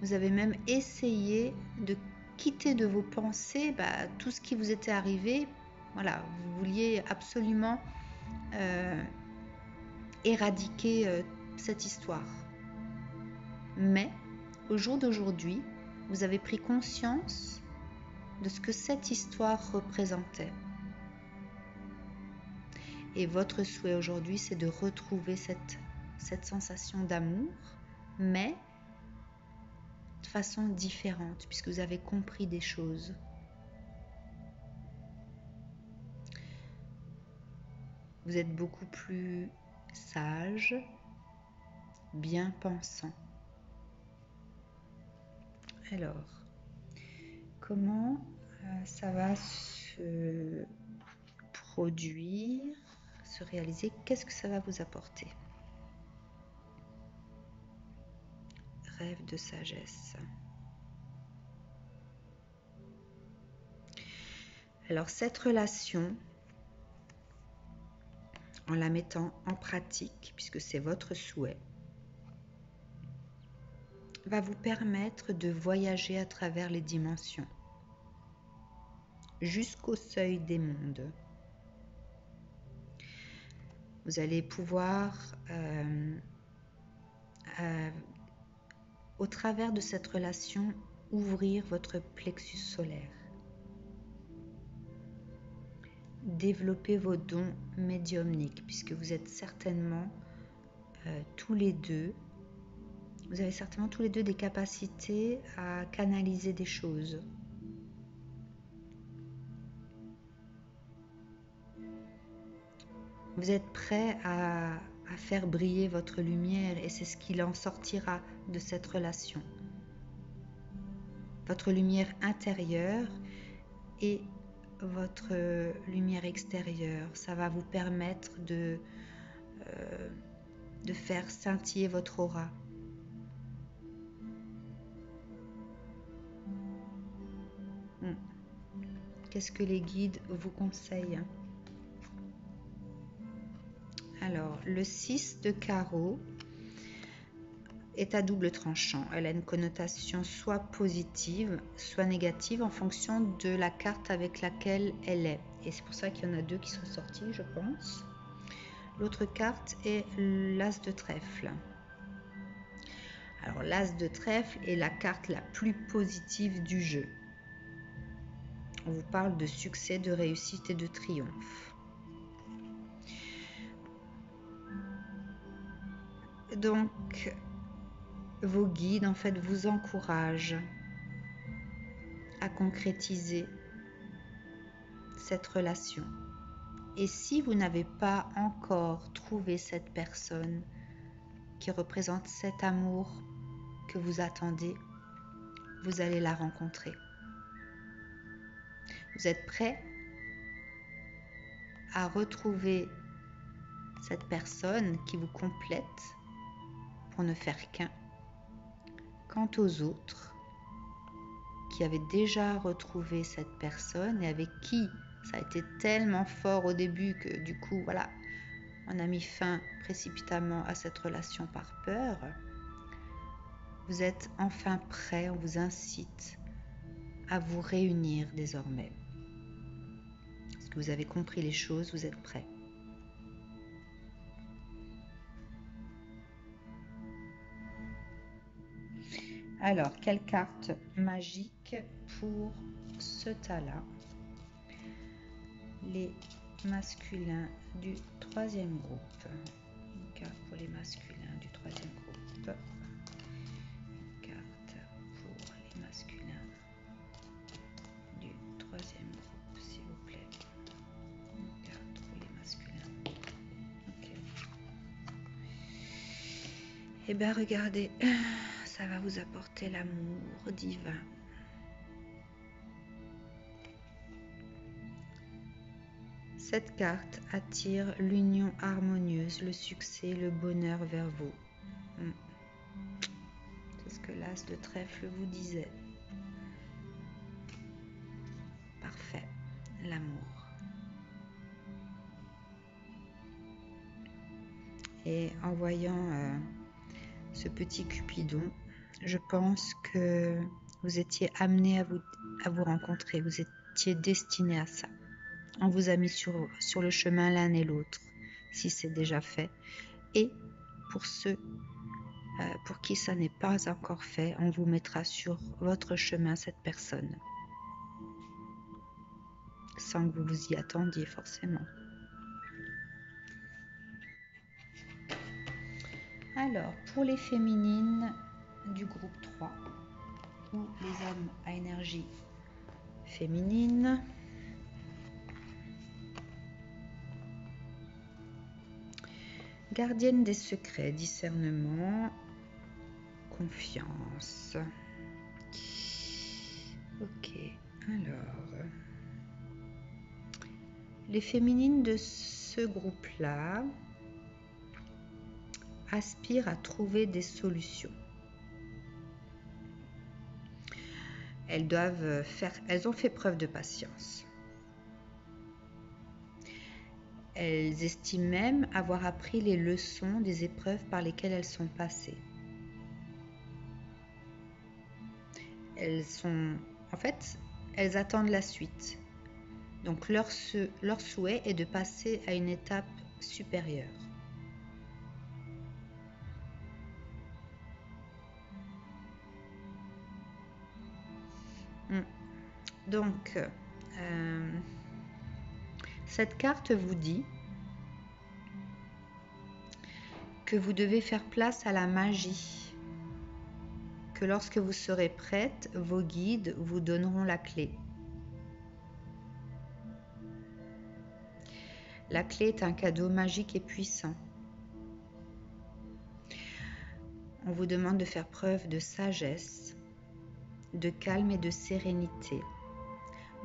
Vous avez même essayé de quitter de vos pensées tout ce qui vous était arrivé. Voilà, vous vouliez absolument éradiquer cette histoire. Mais au jour d'aujourd'hui, vous avez pris conscience de ce que cette histoire représentait. Et votre souhait aujourd'hui, c'est de retrouver cette sensation d'amour, mais de façon différente, puisque vous avez compris des choses. Vous êtes beaucoup plus sage, bien pensant. Alors, comment ça va se produire, se réaliser? Qu'est-ce que ça va vous apporter? Rêve de sagesse. Alors, cette relation, en la mettant en pratique, puisque c'est votre souhait, va vous permettre de voyager à travers les dimensions, jusqu'au seuil des mondes. Vous allez pouvoir, au travers de cette relation, ouvrir votre plexus solaire, développer vos dons médiumniques, puisque vous êtes certainement tous les deux, vous avez certainement tous les deux des capacités à canaliser des choses. Vous êtes prêt à faire briller votre lumière et c'est ce qu'il en sortira de cette relation. votre lumière intérieure et votre lumière extérieure. Ça va vous permettre de faire scintiller votre aura. Qu'est-ce que les guides vous conseillent? Alors, le 6 de carreau est à double tranchant. Elle a une connotation soit positive, soit négative en fonction de la carte avec laquelle elle est. Et c'est pour ça qu'il y en a deux qui sont sortis, je pense. L'autre carte est l'As de trèfle. Alors, l'As de trèfle est la carte la plus positive du jeu. On vous parle de succès, de réussite et de triomphe. Donc, vos guides, en fait, vous encouragent à concrétiser cette relation. Et si vous n'avez pas encore trouvé cette personne qui représente cet amour que vous attendez, vous allez la rencontrer. Vous êtes prêt à retrouver cette personne qui vous complète pour ne faire qu'un. Quant aux autres qui avaient déjà retrouvé cette personne et avec qui ça a été tellement fort au début que du coup, voilà, on a mis fin précipitamment à cette relation par peur, vous êtes enfin prêt, on vous incite à vous réunir désormais. Parce que vous avez compris les choses, vous êtes prêts. Alors, quelle carte magique pour ce tas-là? Les masculins du troisième groupe. Une carte pour les masculins du troisième groupe. Une carte pour les masculins du troisième groupe, s'il vous plaît. Une carte pour les masculins. Ok. Eh bien, regardez, ça va vous apporter l'amour divin. Cette carte attire l'union harmonieuse, le succès, le bonheur vers vous. C'est ce que l'As de trèfle vous disait. Parfait, l'amour. Et en voyant ce petit Cupidon, je pense que vous étiez amené à vous rencontrer, vous étiez destiné à ça. On vous a mis sur le chemin l'un et l'autre, si c'est déjà fait. Et pour ceux pour qui ça n'est pas encore fait, on vous mettra sur votre chemin cette personne. Sans que vous vous y attendiez forcément. Alors, pour les féminines du groupe 3, ou les hommes à énergie féminine, gardienne des secrets, discernement, confiance. Ok, alors, les féminines de ce groupe-là aspirent à trouver des solutions. Elles ont fait preuve de patience. Elles estiment même avoir appris les leçons des épreuves par lesquelles elles sont passées. Elles attendent la suite. Donc leur souhait est de passer à une étape supérieure. Donc, cette carte vous dit que vous devez faire place à la magie, que lorsque vous serez prête, vos guides vous donneront la clé. La clé est un cadeau magique et puissant. On vous demande de faire preuve de sagesse de calme et de sérénité.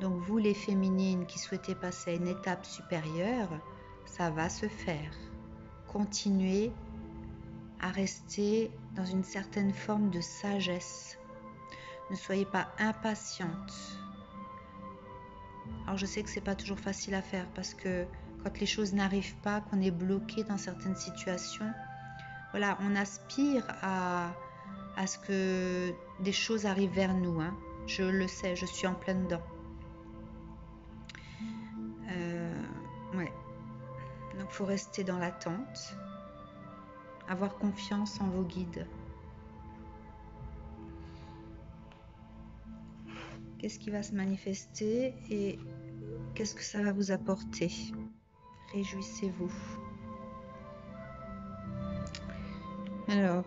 Donc vous les féminines qui souhaitez passer à une étape supérieure, ça va se faire. Continuez à rester dans une certaine forme de sagesse. Ne soyez pas impatiente. Alors je sais que c'est pas toujours facile à faire parce que quand les choses n'arrivent pas, qu'on est bloqué dans certaines situations, voilà, on aspire à ce que des choses arrivent vers nous. Hein. Je le sais, je suis en plein dedans. Ouais. Donc il faut rester dans l'attente, avoir confiance en vos guides. Qu'est-ce qui va se manifester et qu'est-ce que ça va vous apporter? Réjouissez-vous. Alors,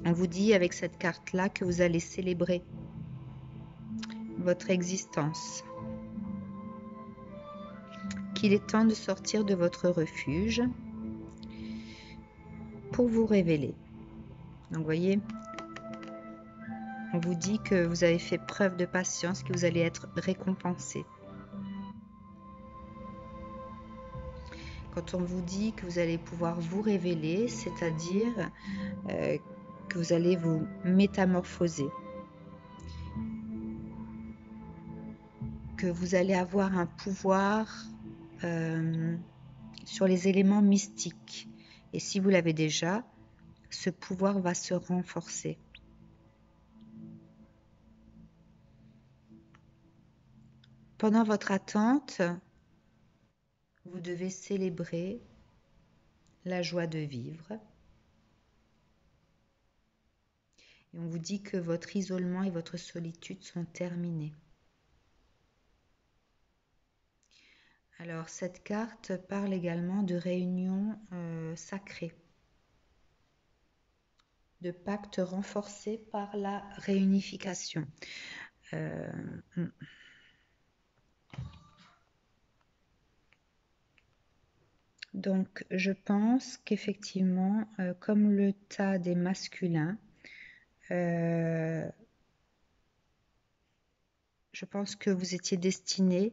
on vous dit avec cette carte-là que vous allez célébrer votre existence, qu'il est temps de sortir de votre refuge pour vous révéler. Donc, vous voyez, on vous dit que vous avez fait preuve de patience, que vous allez être récompensé. Quand on vous dit que vous allez pouvoir vous révéler, c'est-à-dire que vous allez vous métamorphoser, que vous allez avoir un pouvoir sur les éléments mystiques. Et si vous l'avez déjà, ce pouvoir va se renforcer. Pendant votre attente, vous devez célébrer la joie de vivre. Et on vous dit que votre isolement et votre solitude sont terminés. Alors, cette carte parle également de réunions sacrées, de pactes renforcés par la réunification. Donc, je pense qu'effectivement, comme le tas des masculins, je pense que vous étiez destiné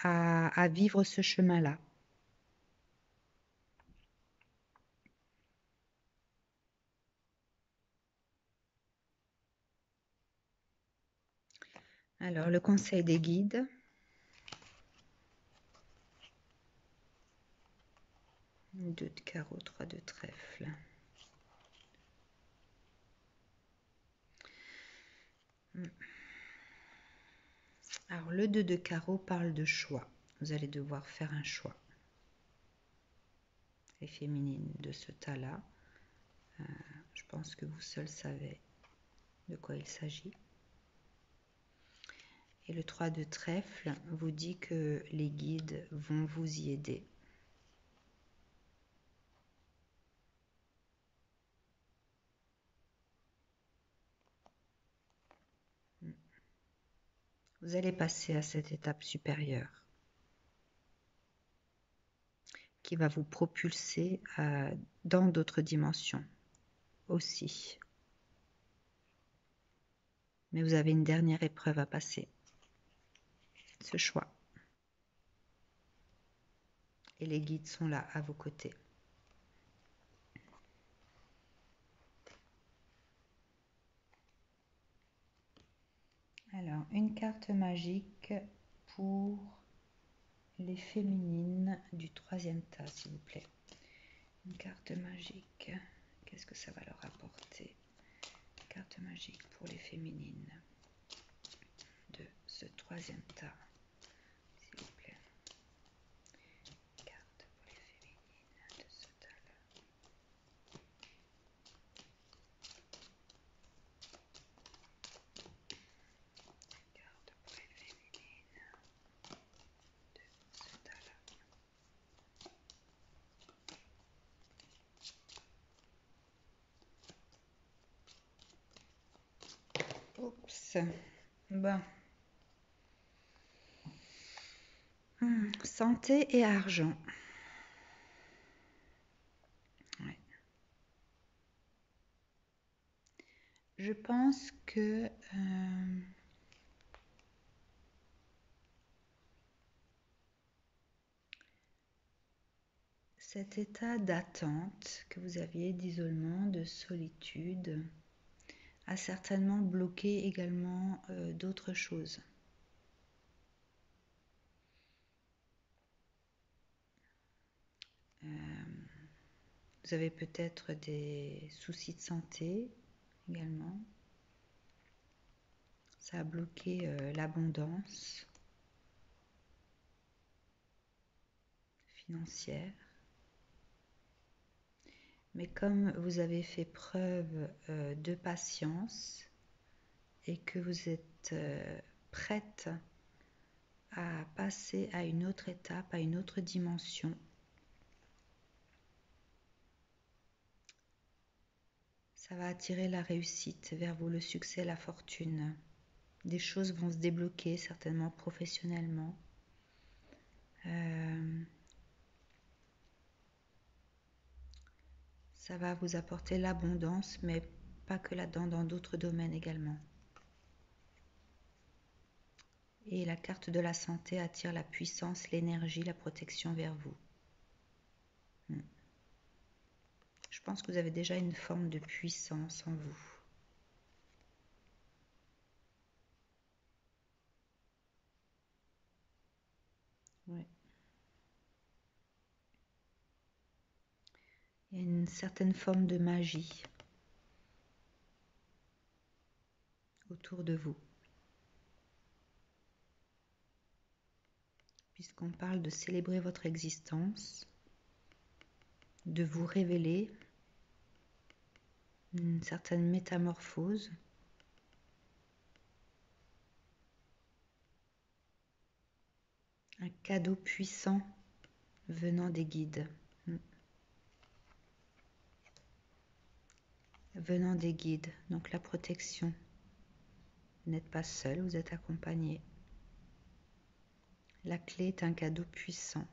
à vivre ce chemin-là. Alors, le conseil des guides. Deux de carreau, 3 de trèfle. Alors, le 2 de carreau parle de choix. Vous allez devoir faire un choix. Les féminines de ce tas-là, je pense que vous seuls savez de quoi il s'agit. Et le 3 de trèfle vous dit que les guides vont vous y aider. Vous allez passer à cette étape supérieure qui va vous propulser dans d'autres dimensions aussi. Mais vous avez une dernière épreuve à passer. Ce choix. Et les guides sont là à vos côtés. Alors, une carte magique pour les féminines du 3e tas, s'il vous plaît. Une carte magique. Qu'est-ce que ça va leur apporter? Carte magique pour les féminines de ce 3e tas, s'il vous plaît. Carte pour les féminines de ce tas-là. Carte pour les féminines de ce tas-là. Oups. Bon. Santé et argent. Ouais. Je pense que cet état d'attente que vous aviez, d'isolement, de solitude, a certainement bloqué également d'autres choses. Vous avez peut-être des soucis de santé également. Ça a bloqué l'abondance financière. Mais comme vous avez fait preuve de patience et que vous êtes prête à passer à une autre étape, à une autre dimension, ça va attirer la réussite vers vous, le succès, la fortune. Des choses vont se débloquer certainement professionnellement. Ça va vous apporter l'abondance, mais pas que là-dedans, dans d'autres domaines également. Et la carte de la santé attire la puissance, l'énergie, la protection vers vous. Je pense que vous avez déjà une forme de puissance en vous. Ouais. Il y a une certaine forme de magie autour de vous. Puisqu'on parle de célébrer votre existence, de vous révéler, une certaine métamorphose. Un cadeau puissant venant des guides. Venant des guides, donc la protection. Vous n'êtes pas seul, vous êtes accompagné. La clé est un cadeau puissant.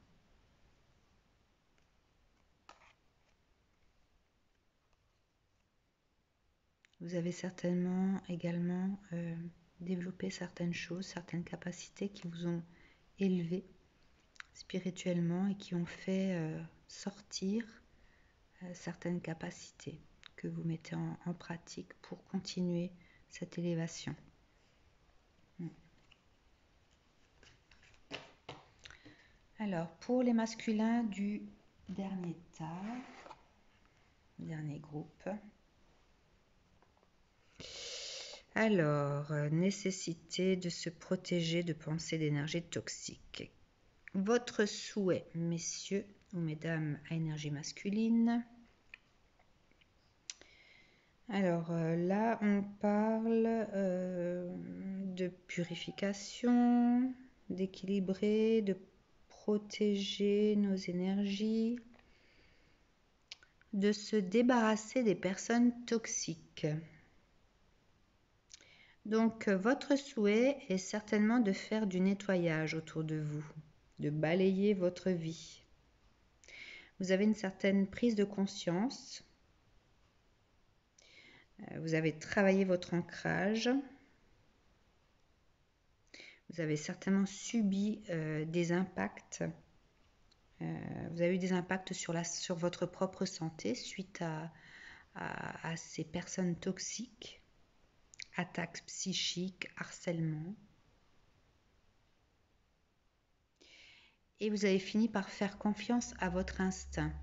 Vous avez certainement également développé certaines choses, certaines capacités qui vous ont élevé spirituellement et qui ont fait sortir certaines capacités que vous mettez en pratique pour continuer cette élévation. Alors, pour les masculins du dernier tas, dernier groupe. Alors, nécessité de se protéger de pensées d'énergie toxique. Votre souhait, messieurs ou mesdames à énergie masculine. Alors là, on parle de purification, d'équilibrer, de protéger nos énergies, de se débarrasser des personnes toxiques. Donc, votre souhait est certainement de faire du nettoyage autour de vous, de balayer votre vie. Vous avez une certaine prise de conscience. Vous avez travaillé votre ancrage. Vous avez certainement subi des impacts. Vous avez eu des impacts sur votre propre santé suite à ces personnes toxiques, attaques psychiques, harcèlement. Et vous avez fini par faire confiance à votre instinct.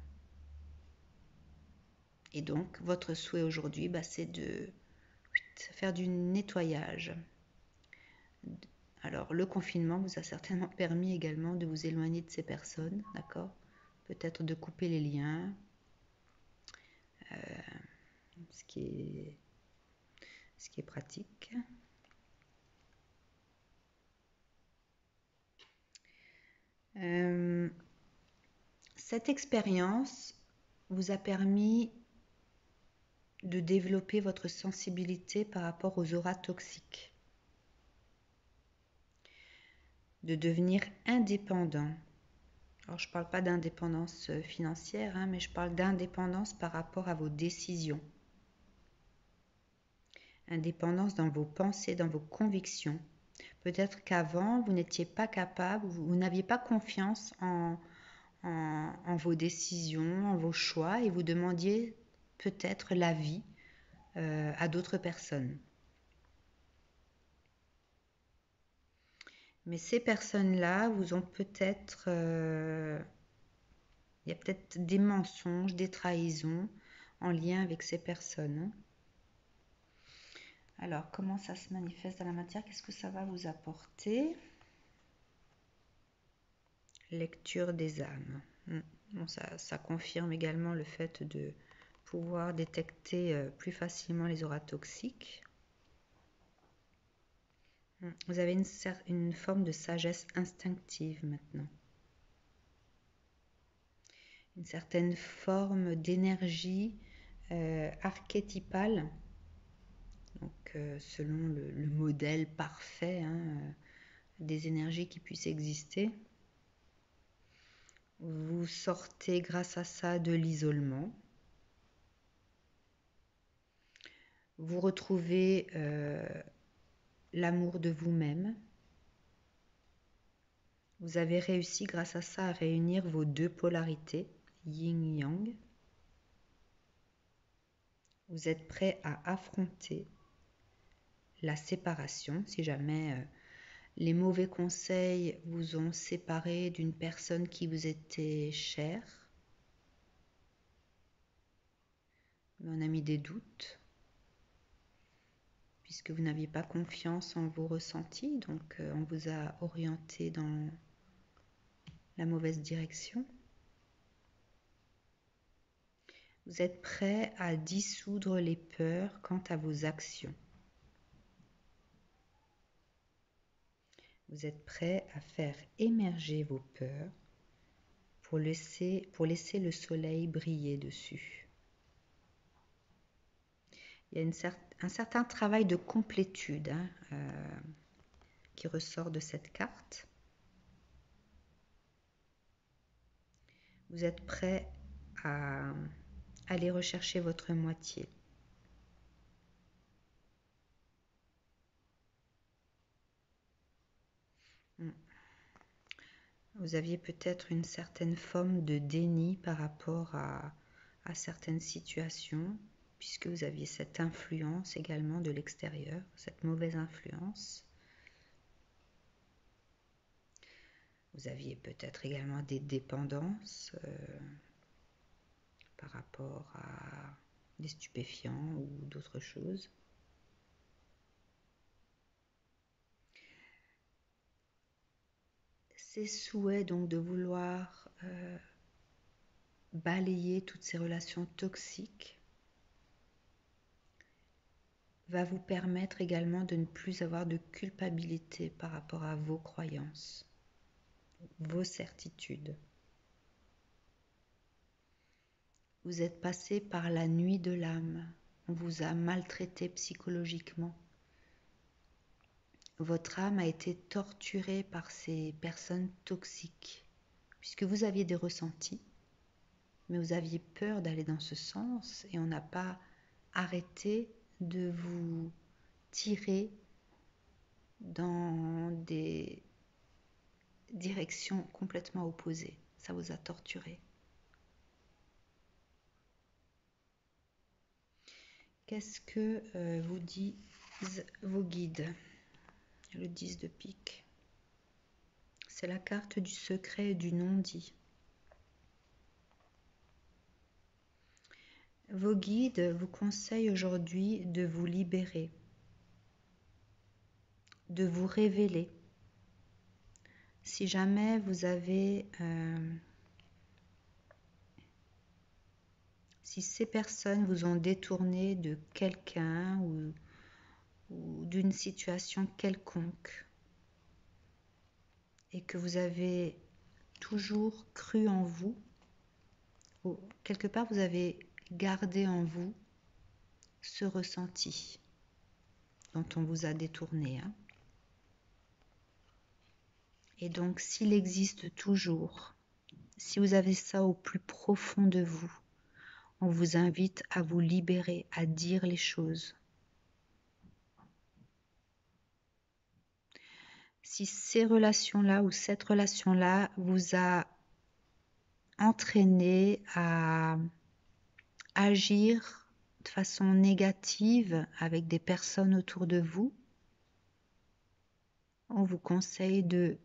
Et donc, votre souhait aujourd'hui, c'est de faire du nettoyage. Alors, le confinement vous a certainement permis également de vous éloigner de ces personnes, d'accord ? Peut-être de couper les liens, ce qui est pratique. Cette expérience vous a permis de développer votre sensibilité par rapport aux auras toxiques, de devenir indépendant. Alors, je ne parle pas d'indépendance financière, mais je parle d'indépendance par rapport à vos décisions. indépendance dans vos pensées, dans vos convictions. Peut-être qu'avant, vous n'étiez pas capable, vous n'aviez pas confiance en vos décisions, en vos choix, et vous demandiez peut-être l'avis à d'autres personnes. Mais ces personnes-là vous ont peut-être... il y a peut-être des mensonges, des trahisons en lien avec ces personnes. Alors, comment ça se manifeste dans la matière? Qu'est-ce que ça va vous apporter? Lecture des âmes. Bon, ça confirme également le fait de pouvoir détecter plus facilement les auras toxiques. Vous avez une forme de sagesse instinctive maintenant. Une certaine forme d'énergie archétypale, donc selon le modèle parfait des énergies qui puissent exister. Vous sortez grâce à ça de l'isolement. Vous retrouvez l'amour de vous-même. Vous avez réussi grâce à ça à réunir vos deux polarités, yin-yang. Vous êtes prêt à affronter la séparation si jamais les mauvais conseils vous ont séparé d'une personne qui vous était chère. Mais on a mis des doutes puisque vous n'aviez pas confiance en vos ressentis, donc on vous a orienté dans la mauvaise direction. Vous êtes prêt à dissoudre les peurs quant à vos actions. Vous êtes prêt à faire émerger vos peurs pour laisser le soleil briller dessus. Il y a un certain travail de complétude qui ressort de cette carte. Vous êtes prêt à aller rechercher votre moitié. Vous aviez peut-être une certaine forme de déni par rapport à certaines situations, puisque vous aviez cette influence également de l'extérieur, cette mauvaise influence. Vous aviez peut-être également des dépendances par rapport à des stupéfiants ou d'autres choses. Ces souhaits donc de vouloir balayer toutes ces relations toxiques va vous permettre également de ne plus avoir de culpabilité par rapport à vos croyances, vos certitudes. Vous êtes passé par la nuit de l'âme, on vous a maltraité psychologiquement. Votre âme a été torturée par ces personnes toxiques, puisque vous aviez des ressentis, mais vous aviez peur d'aller dans ce sens et on n'a pas arrêté de vous tirer dans des directions complètement opposées. Ça vous a torturé. Qu'est-ce que vous disent vos guides? Le 10 de pique. C'est la carte du secret et du non-dit. Vos guides vous conseillent aujourd'hui de vous libérer, de vous révéler. Si jamais vous avez... si ces personnes vous ont détourné de quelqu'un ou d'une situation quelconque et que vous avez toujours cru en vous, ou quelque part vous avez gardé en vous ce ressenti dont on vous a détourné. Et donc s'il existe toujours, si vous avez ça au plus profond de vous, on vous invite à vous libérer, à dire les choses. si ces relations-là ou cette relation-là vous a entraîné à agir de façon négative avec des personnes autour de vous, on vous conseille de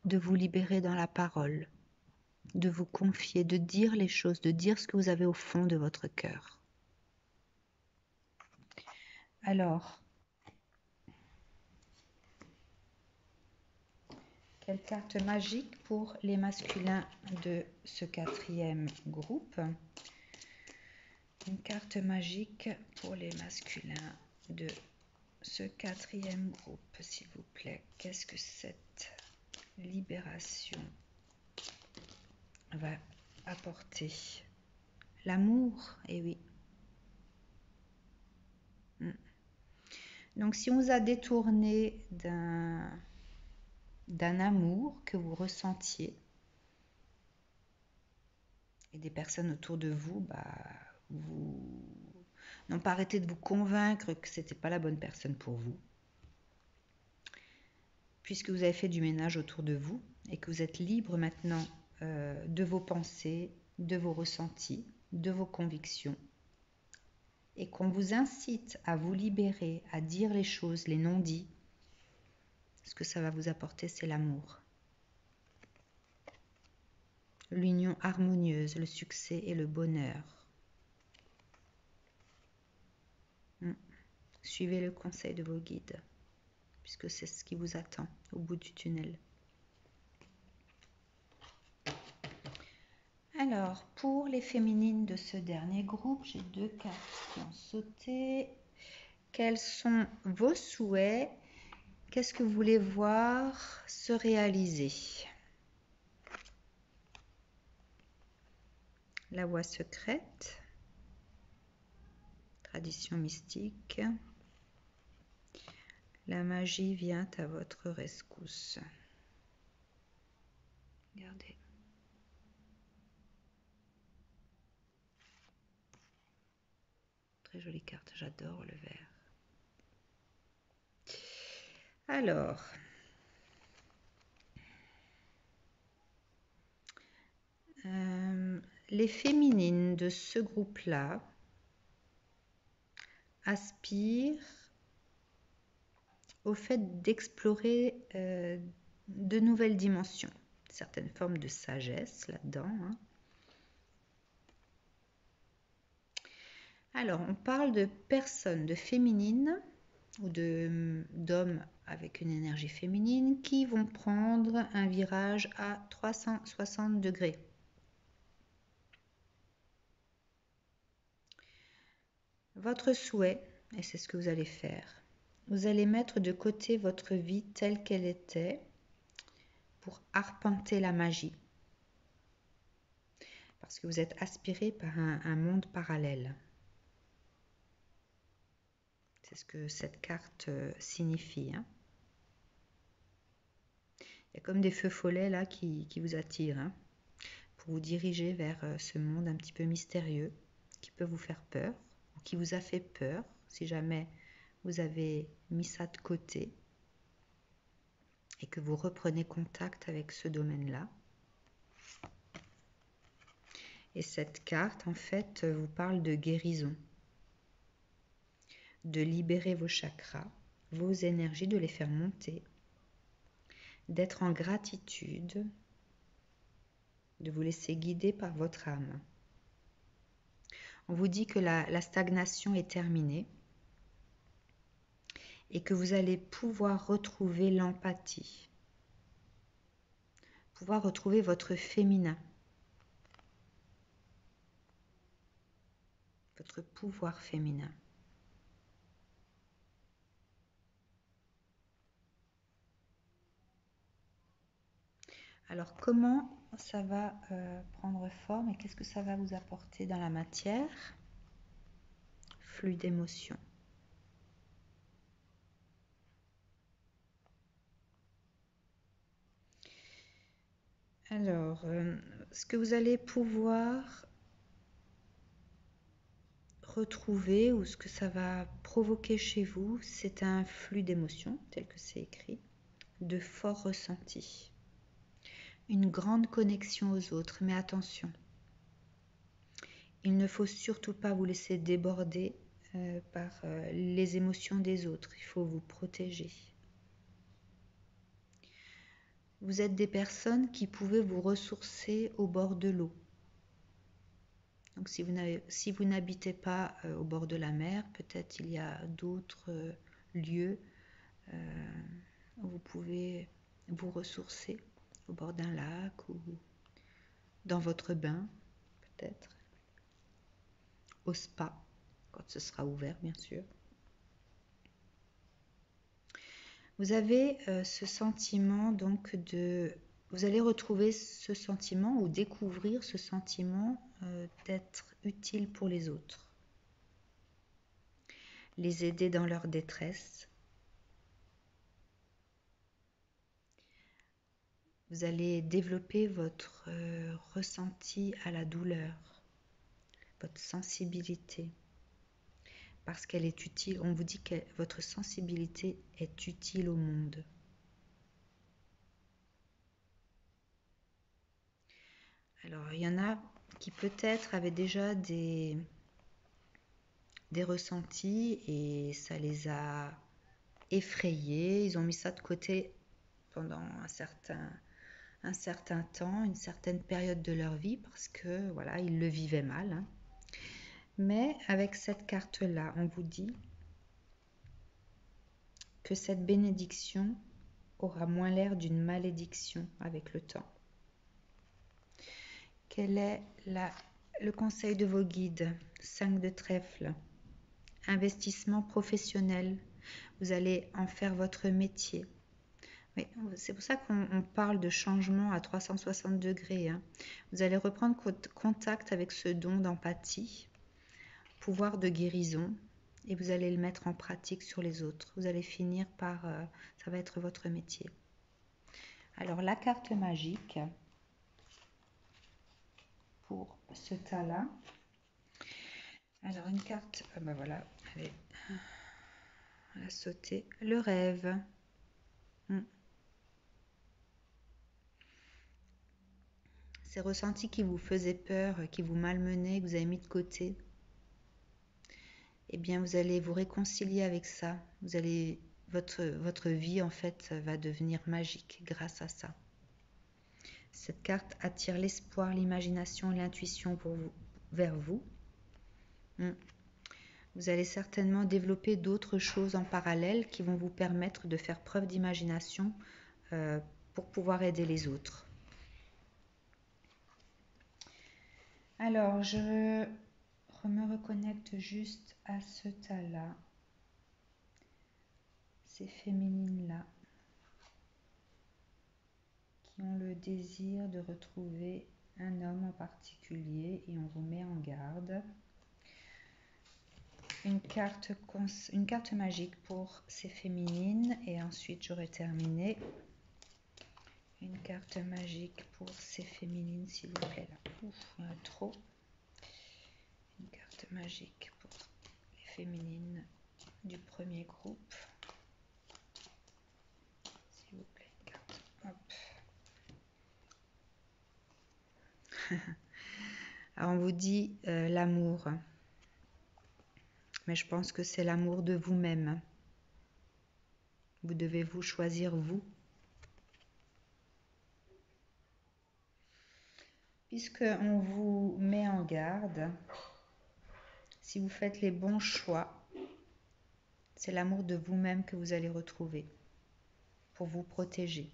vous libérer dans la parole, de vous confier, de dire les choses, de dire ce que vous avez au fond de votre cœur. Alors, quelle carte magique pour les masculins de ce 4e groupe? Une carte magique pour les masculins de ce 4e groupe, s'il vous plaît. Qu'est-ce que cette libération va apporter? L'amour, eh oui. Donc, si on vous a détourné d'un amour que vous ressentiez, et des personnes autour de vous, vous n'ont pas arrêté de vous convaincre que ce n'était pas la bonne personne pour vous, puisque vous avez fait du ménage autour de vous et que vous êtes libre maintenant de vos pensées, de vos ressentis, de vos convictions, et qu'on vous incite à vous libérer, à dire les choses, les non-dits, ce que ça va vous apporter, c'est l'amour. L'union harmonieuse, le succès et le bonheur. Suivez le conseil de vos guides, puisque c'est ce qui vous attend au bout du tunnel. Alors, pour les féminines de ce dernier groupe, j'ai 2 cartes qui ont sauté. Quels sont vos souhaits? Qu'est-ce que vous voulez voir se réaliser? La voie secrète, tradition mystique. La magie vient à votre rescousse. Regardez. Très jolie carte, j'adore le vert. Alors, les féminines de ce groupe-là aspirent au fait d'explorer de nouvelles dimensions, certaines formes de sagesse là-dedans. Alors, on parle de personnes, de féminines ou d'hommes avec une énergie féminine qui vont prendre un virage à 360 degrés. Votre souhait, et c'est ce que vous allez faire, vous allez mettre de côté votre vie telle qu'elle était pour arpenter la magie. Parce que vous êtes aspiré par un monde parallèle. C'est ce que cette carte signifie. Il y a comme des feux follets là qui vous attirent pour vous diriger vers ce monde un petit peu mystérieux qui peut vous faire peur ou qui vous a fait peur si jamais vous avez mis ça de côté et que vous reprenez contact avec ce domaine-là. Et cette carte, en fait, vous parle de guérison, de libérer vos chakras, vos énergies, de les faire monter, d'être en gratitude, de vous laisser guider par votre âme. On vous dit que la stagnation est terminée et que vous allez pouvoir retrouver l'empathie, pouvoir retrouver votre féminin, votre pouvoir féminin. Alors, comment ça va prendre forme et qu'est-ce que ça va vous apporter dans la matière? Flux d'émotions. Alors, ce que vous allez pouvoir retrouver ou ce que ça va provoquer chez vous, c'est un flux d'émotions tel que c'est écrit, de forts ressentis. Une grande connexion aux autres, mais attention, il ne faut surtout pas vous laisser déborder par les émotions des autres, il faut vous protéger. Vous êtes des personnes qui pouvez vous ressourcer au bord de l'eau. Donc si vous n'habitez pas au bord de la mer, peut-être il y a d'autres lieux où vous pouvez vous ressourcer, au bord d'un lac ou dans votre bain, peut-être, au spa, quand ce sera ouvert bien sûr. Vous avez ce sentiment donc vous allez retrouver ce sentiment ou découvrir ce sentiment d'être utile pour les autres. Les aider dans leur détresse. Vous allez développer votre ressenti à la douleur, votre sensibilité, parce qu'elle est utile. On vous dit que votre sensibilité est utile au monde. Alors, il y en a qui peut-être avaient déjà des ressentis et ça les a effrayés. Ils ont mis ça de côté pendant un certain temps, une certaine période de leur vie parce que voilà, ils le vivaient mal. Hein. Mais avec cette carte-là, on vous dit que cette bénédiction aura moins l'air d'une malédiction avec le temps. Quel est le conseil de vos guides? 5 de trèfle. Investissement professionnel. Vous allez en faire votre métier. Oui, c'est pour ça qu'on parle de changement à 360 degrés. Hein. Vous allez reprendre contact avec ce don d'empathie, pouvoir de guérison, et vous allez le mettre en pratique sur les autres. Vous allez finir par... ça va être votre métier. Alors, la carte magique pour ce tas-là. Alors, une carte... ben voilà, allez. On a sauté. Le rêve. Ces ressentis qui vous faisaient peur, qui vous malmenaient, que vous avez mis de côté, eh bien vous allez vous réconcilier avec ça. Votre vie en fait va devenir magique grâce à ça. Cette carte attire l'espoir, l'imagination et l'intuition vers vous. Vous allez certainement développer d'autres choses en parallèle qui vont vous permettre de faire preuve d'imagination pour pouvoir aider les autres. Alors, je me reconnecte juste à ce tas-là, ces féminines-là, qui ont le désir de retrouver un homme en particulier et on vous met en garde. Une carte magique pour ces féminines et ensuite j'aurai terminé. Une carte magique pour ces féminines, s'il vous plaît. Là. Ouf, il y en a trop. Une carte magique pour les féminines du premier groupe. S'il vous plaît, une carte. Hop. Alors, on vous dit l'amour. Mais je pense que c'est l'amour de vous-même. Vous devez vous choisir vous. Puisqu'on vous met en garde, si vous faites les bons choix, c'est l'amour de vous-même que vous allez retrouver pour vous protéger.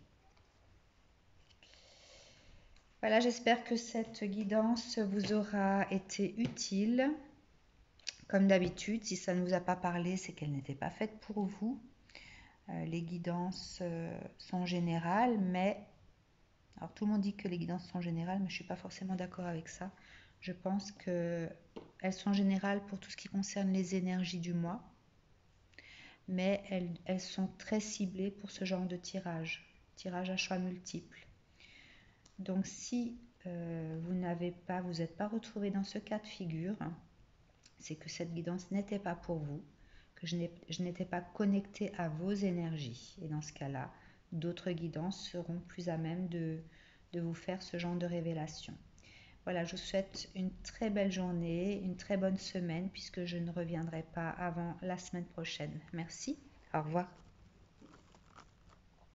Voilà, j'espère que cette guidance vous aura été utile. Comme d'habitude, si ça ne vous a pas parlé, c'est qu'elle n'était pas faite pour vous. Les guidances sont générales, mais... Alors tout le monde dit que les guidances sont générales, mais je ne suis pas forcément d'accord avec ça. Je pense qu'elles sont générales pour tout ce qui concerne les énergies du mois, mais elles sont très ciblées pour ce genre de tirage à choix multiples. Donc si vous n'êtes pas retrouvé dans ce cas de figure, c'est que cette guidance n'était pas pour vous, que je n'étais pas connectée à vos énergies. Et dans ce cas-là, d'autres guidants seront plus à même de vous faire ce genre de révélation. Voilà, je vous souhaite une très belle journée, une très bonne semaine puisque je ne reviendrai pas avant la semaine prochaine. Merci, au revoir.